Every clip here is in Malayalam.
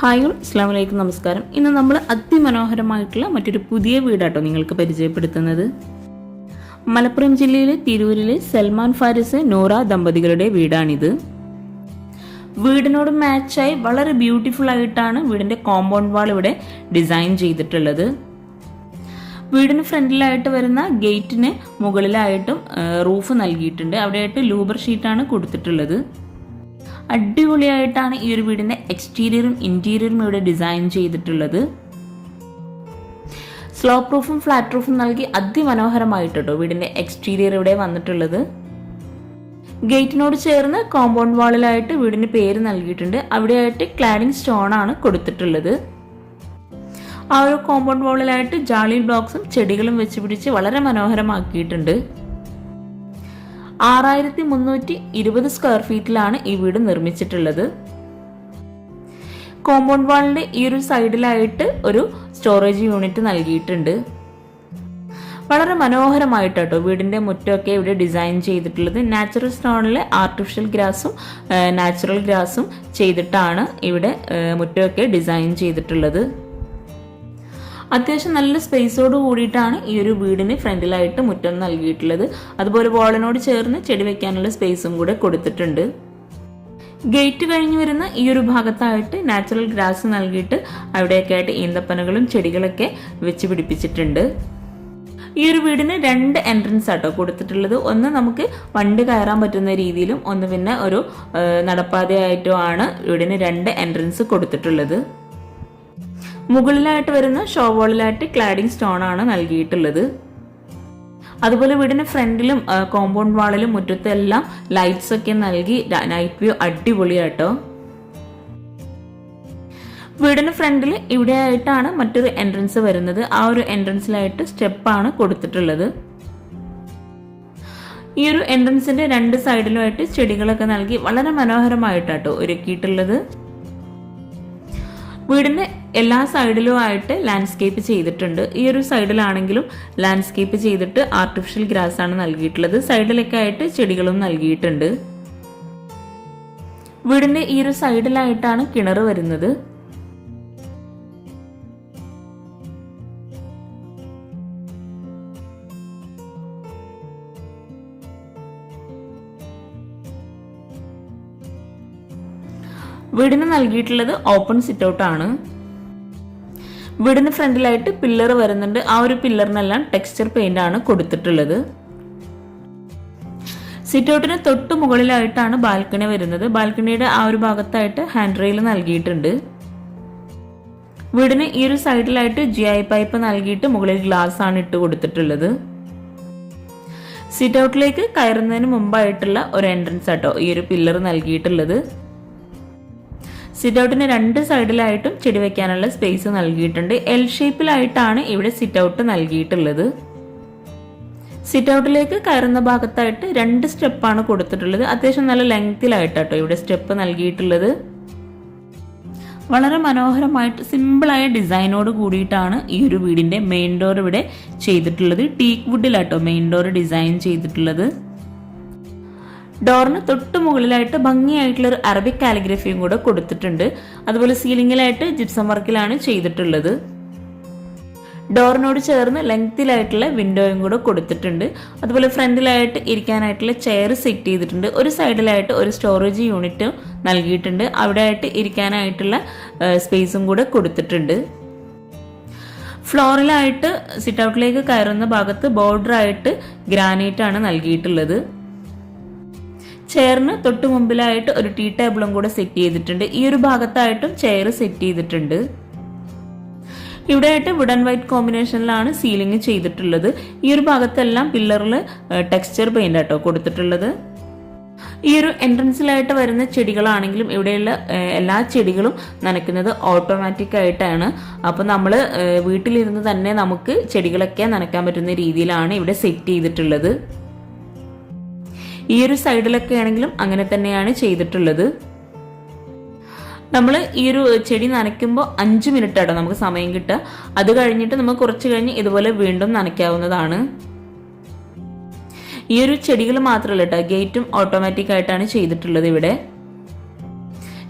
ഹായ് അസ്സലാമു അലൈക്കും, നമസ്കാരം. ഇന്ന് നമ്മൾ അതിമനോഹരമായിട്ടുള്ള മറ്റൊരു പുതിയ വീടാട്ടോ നിങ്ങൾക്ക് പരിചയപ്പെടുത്തുന്നത്. മലപ്പുറം ജില്ലയിലെ തിരൂരിലെ സൽമാൻ ഫാരിസ് നൂറ ദമ്പതികളുടെ വീടാണിത്. വീടിനോട് മാച്ചായി വളരെ ബ്യൂട്ടിഫുൾ ആയിട്ടാണ് വീടിന്റെ കോമ്പൗണ്ട് വാൾ ഇവിടെ ഡിസൈൻ ചെയ്തിട്ടുള്ളത്. വീടിന് ഫ്രണ്ടിലായിട്ട് വരുന്ന ഗേറ്റിന് മുകളിലായിട്ടും റൂഫ് നൽകിയിട്ടുണ്ട്. അവിടെയായിട്ട് ലൂബർ ഷീറ്റാണ് കൊടുത്തിട്ടുള്ളത്. അടിപൊളിയായിട്ടാണ് ഈ ഒരു വീടിന്റെ എക്സ്റ്റീരിയറും ഇന്റീരിയറും ഇവിടെ ഡിസൈൻ ചെയ്തിട്ടുള്ളത്. സ്ലോപ്പ് റൂഫും ഫ്ലാറ്റ് റൂഫും നൽകി അതിമനോഹരമായിട്ടോ വീടിന്റെ എക്സ്റ്റീരിയർ ഇവിടെ വന്നിട്ടുള്ളത്. ഗേറ്റിനോട് ചേർന്ന് കോമ്പൗണ്ട് വാളിലായിട്ട് വീടിന് പേര് നൽകിയിട്ടുണ്ട്. അവിടെയായിട്ട് ക്ലാഡിംഗ് സ്റ്റോൺ ആണ് കൊടുത്തിട്ടുള്ളത്. ആ ഒരു കോമ്പൗണ്ട് വാളിലായിട്ട് ജാളി ബ്ലോക്സും ചെടികളും വെച്ച് പിടിച്ച് വളരെ മനോഹരമാക്കിയിട്ടുണ്ട്. 6320 സ്ക്വയർ ഫീറ്റിലാണ് ഈ വീട് നിർമ്മിച്ചിട്ടുള്ളത്. കോമ്പൗണ്ട് വാളിന്റെ ഈ ഒരു സൈഡിലായിട്ട് ഒരു സ്റ്റോറേജ് യൂണിറ്റ് നൽകിയിട്ടുണ്ട്. വളരെ മനോഹരമായിട്ടോ വീടിന്റെ മുറ്റമൊക്കെ ഇവിടെ ഡിസൈൻ ചെയ്തിട്ടുള്ളത്. നാച്ചുറൽ സ്റ്റോണിലെ ആർട്ടിഫിഷ്യൽ ഗ്രാസും നാച്ചുറൽ ഗ്രാസും ചെയ്തിട്ടാണ് ഇവിടെ മുറ്റമൊക്കെ ഡിസൈൻ ചെയ്തിട്ടുള്ളത്. അത്യാവശ്യം നല്ല സ്പേസോട് കൂടിയിട്ടാണ് ഈ ഒരു വീടിന് ഫ്രണ്ടിലായിട്ട് മുറ്റം നൽകിയിട്ടുള്ളത്. അതുപോലെ വാളിനോട് ചേർന്ന് ചെടി വെക്കാനുള്ള സ്പേസും കൂടെ കൊടുത്തിട്ടുണ്ട്. ഗേറ്റ് കഴിഞ്ഞ് വരുന്ന ഈ ഒരു ഭാഗത്തായിട്ട് നാച്ചുറൽ ഗ്രാസ് നൽകിയിട്ട് അവിടെയൊക്കെ ആയിട്ട് ഈന്തപ്പനകളും ചെടികളൊക്കെ വെച്ച് പിടിപ്പിച്ചിട്ടുണ്ട്. ഈ ഒരു വീടിന് 2 എൻട്രൻസ് ആട്ടോ കൊടുത്തിട്ടുള്ളത്. ഒന്ന് നമുക്ക് വണ്ടി കയറാൻ പറ്റുന്ന രീതിയിലും ഒന്ന് പിന്നെ ഒരു നടപ്പാതയായിട്ടും ആണ് വീടിന് 2 എൻട്രൻസ് കൊടുത്തിട്ടുള്ളത്. മുകളിലായിട്ട് വരുന്ന ഷോ വാളിലായിട്ട് ക്ലാഡിംഗ് സ്റ്റോൺ ആണ് നൽകിയിട്ടുള്ളത്. അതുപോലെ വീടിന് ഫ്രണ്ടിലും കോമ്പൗണ്ട് വാളിലും മുറ്റത്തും എല്ലാം ലൈറ്റ്സ് ഒക്കെ നൽകി നൈറ്റ് വ്യൂ അടിപൊളിയാട്ടോ. വീടിന് ഫ്രണ്ടിൽ ഇവിടെ ആയിട്ടാണ് മറ്റൊരു എൻട്രൻസ് വരുന്നത്. ആ ഒരു എൻട്രൻസിലായിട്ട് സ്റ്റെപ്പാണ് കൊടുത്തിട്ടുള്ളത്. ഈ ഒരു എൻട്രൻസിന്റെ 2 സൈഡിലുമായിട്ട് ചെടികളൊക്കെ നൽകി വളരെ മനോഹരമായിട്ടാട്ടോ ഒരുക്കിയിട്ടുള്ളത്. വീടിന്റെ എല്ലാ സൈഡിലുമായിട്ട് ലാൻഡ്സ്കേപ്പ് ചെയ്തിട്ടുണ്ട്. ഈ ഒരു സൈഡിലാണെങ്കിലും ലാൻഡ്സ്കേപ്പ് ചെയ്തിട്ട് ആർട്ടിഫിഷ്യൽ ഗ്രാസ് ആണ് നൽകിയിട്ടുള്ളത്. സൈഡിലൊക്കെ ആയിട്ട് ചെടികളും നൽകിയിട്ടുണ്ട്. വീടിന്റെ ഈ ഒരു സൈഡിലായിട്ടാണ് കിണർ വരുന്നത്. വീടിന് നൽകിയിട്ടുള്ളത് ഓപ്പൺ സിറ്റ് ഔട്ട് ആണ്. വീടിന് ഫ്രണ്ടിലായിട്ട് പില്ലർ വരുന്നുണ്ട്. ആ ഒരു പില്ലറിനെല്ലാം ടെക്സ്ചർ പെയിന്റ് ആണ് കൊടുത്തിട്ടുള്ളത്. സിറ്റ് ഔട്ടിന് തൊട്ട് മുകളിലായിട്ടാണ് ബാൽക്കണി വരുന്നത്. ബാൽക്കണിയുടെ ആ ഒരു ഭാഗത്തായിട്ട് ഹാൻഡ് റെയിൽ നൽകിയിട്ടുണ്ട്. വീടിന് ഈ ഒരു സൈഡിലായിട്ട് GI പൈപ്പ് നൽകിയിട്ട് മുകളിൽ ഗ്ലാസ് ആണ് ഇട്ട് കൊടുത്തിട്ടുള്ളത്. സിറ്റ് ഔട്ടിലേക്ക് കയറുന്നതിന് മുമ്പായിട്ടുള്ള ഒരു എൻട്രൻസ് ആട്ടോ ഈ ഒരു പില്ലർ നൽകിയിട്ടുള്ളത്. സിറ്റ് ഔട്ടിന് 2 സൈഡിലായിട്ടും ചെടി വെക്കാനുള്ള സ്പേസ് നൽകിയിട്ടുണ്ട്. L ഷേപ്പിലായിട്ടാണ് ഇവിടെ സിറ്റ് ഔട്ട് നൽകിയിട്ടുള്ളത്. സിറ്റ് ഔട്ടിലേക്ക് കയറുന്ന ഭാഗത്തായിട്ട് 2 സ്റ്റെപ്പാണ് കൊടുത്തിട്ടുള്ളത്. അത്യാവശ്യം നല്ല ലെങ്തിലായിട്ടാട്ടോ ഇവിടെ സ്റ്റെപ്പ് നൽകിയിട്ടുള്ളത്. വളരെ മനോഹരമായിട്ട് സിമ്പിളായ ഡിസൈനോട് കൂടിയിട്ടാണ് ഈ ഒരു വീടിന്റെ മെയിൻ ഡോർ ഇവിടെ ചെയ്തിട്ടുള്ളത്. ടീക്ക് വുഡിലാട്ടോ മെയിൻ ഡോർ ഡിസൈൻ ചെയ്തിട്ടുള്ളത്. ഡോറിന് തൊട്ട് മുകളിലായിട്ട് ഭംഗിയായിട്ടുള്ള ഒരു അറബിക് കാലിഗ്രഫിയും കൂടെ കൊടുത്തിട്ടുണ്ട്. അതുപോലെ സീലിംഗിലായിട്ട് ജിപ്സം വർക്കിലാണ് ചെയ്തിട്ടുള്ളത്. ഡോറിനോട് ചേർന്ന് ലെങ്തിലായിട്ടുള്ള വിൻഡോയും കൂടെ കൊടുത്തിട്ടുണ്ട്. അതുപോലെ ഫ്രണ്ടിലായിട്ട് ഇരിക്കാനായിട്ടുള്ള ചെയർ സെറ്റ് ചെയ്തിട്ടുണ്ട്. ഒരു സൈഡിലായിട്ട് ഒരു സ്റ്റോറേജ് യൂണിറ്റ് നൽകിയിട്ടുണ്ട്. അവിടെ ആയിട്ട് ഇരിക്കാനായിട്ടുള്ള സ്പേസും കൂടെ കൊടുത്തിട്ടുണ്ട്. ഫ്ലോറിലായിട്ട് സിറ്റ് ഔട്ടിലേക്ക് കയറുന്ന ഭാഗത്ത് ബോർഡർ ആയിട്ട് ഗ്രാനൈറ്റ് ആണ് നൽകിയിട്ടുള്ളത്. ചെയറിന് തൊട്ട് മുമ്പിലായിട്ട് ഒരു ടീ ടേബിളും കൂടെ സെറ്റ് ചെയ്തിട്ടുണ്ട്. ഈ ഒരു ഭാഗത്തായിട്ടും ചെയർ സെറ്റ് ചെയ്തിട്ടുണ്ട്. ഇവിടെയായിട്ട് വുഡ് ആൻഡ് വൈറ്റ് കോമ്പിനേഷനിലാണ് സീലിംഗ് ചെയ്തിട്ടുള്ളത്. ഈ ഒരു ഭാഗത്തെല്ലാം പില്ലറിൽ ടെക്സ്ചർ പെയിന്റ് ആട്ടോ കൊടുത്തിട്ടുള്ളത്. ഈ ഒരു എൻട്രൻസിലായിട്ട് വരുന്ന ചെടികളാണെങ്കിലും ഇവിടെയുള്ള എല്ലാ ചെടികളും നനയ്ക്കുന്നത് ഓട്ടോമാറ്റിക് ആയിട്ടാണ്. അപ്പോൾ നമ്മൾ വീട്ടിലിരുന്ന് തന്നെ നമുക്ക് ചെടികളൊക്കെ നനയ്ക്കാൻ പറ്റുന്ന രീതിയിലാണ് ഇവിടെ സെറ്റ് ചെയ്തിട്ടുള്ളത്. ഈ ഒരു സൈഡിലൊക്കെ ആണെങ്കിലും അങ്ങനെ തന്നെയാണ് ചെയ്തിട്ടുള്ളത്. നമ്മൾ ഈ ഒരു ചെടി നനയ്ക്കുമ്പോൾ 5 മിനിറ്റ് ആട്ടോ നമുക്ക് സമയം കിട്ടുക. അത് കഴിഞ്ഞിട്ട് നമുക്ക് കുറച്ച് കഴിഞ്ഞ് ഇതുപോലെ വീണ്ടും നനയ്ക്കാവുന്നതാണ്. ഈ ഒരു ചെടികൾ മാത്രമല്ല കേട്ടോ, ഗേറ്റും ഓട്ടോമാറ്റിക് ആയിട്ടാണ് ചെയ്തിട്ടുള്ളത്. ഇവിടെ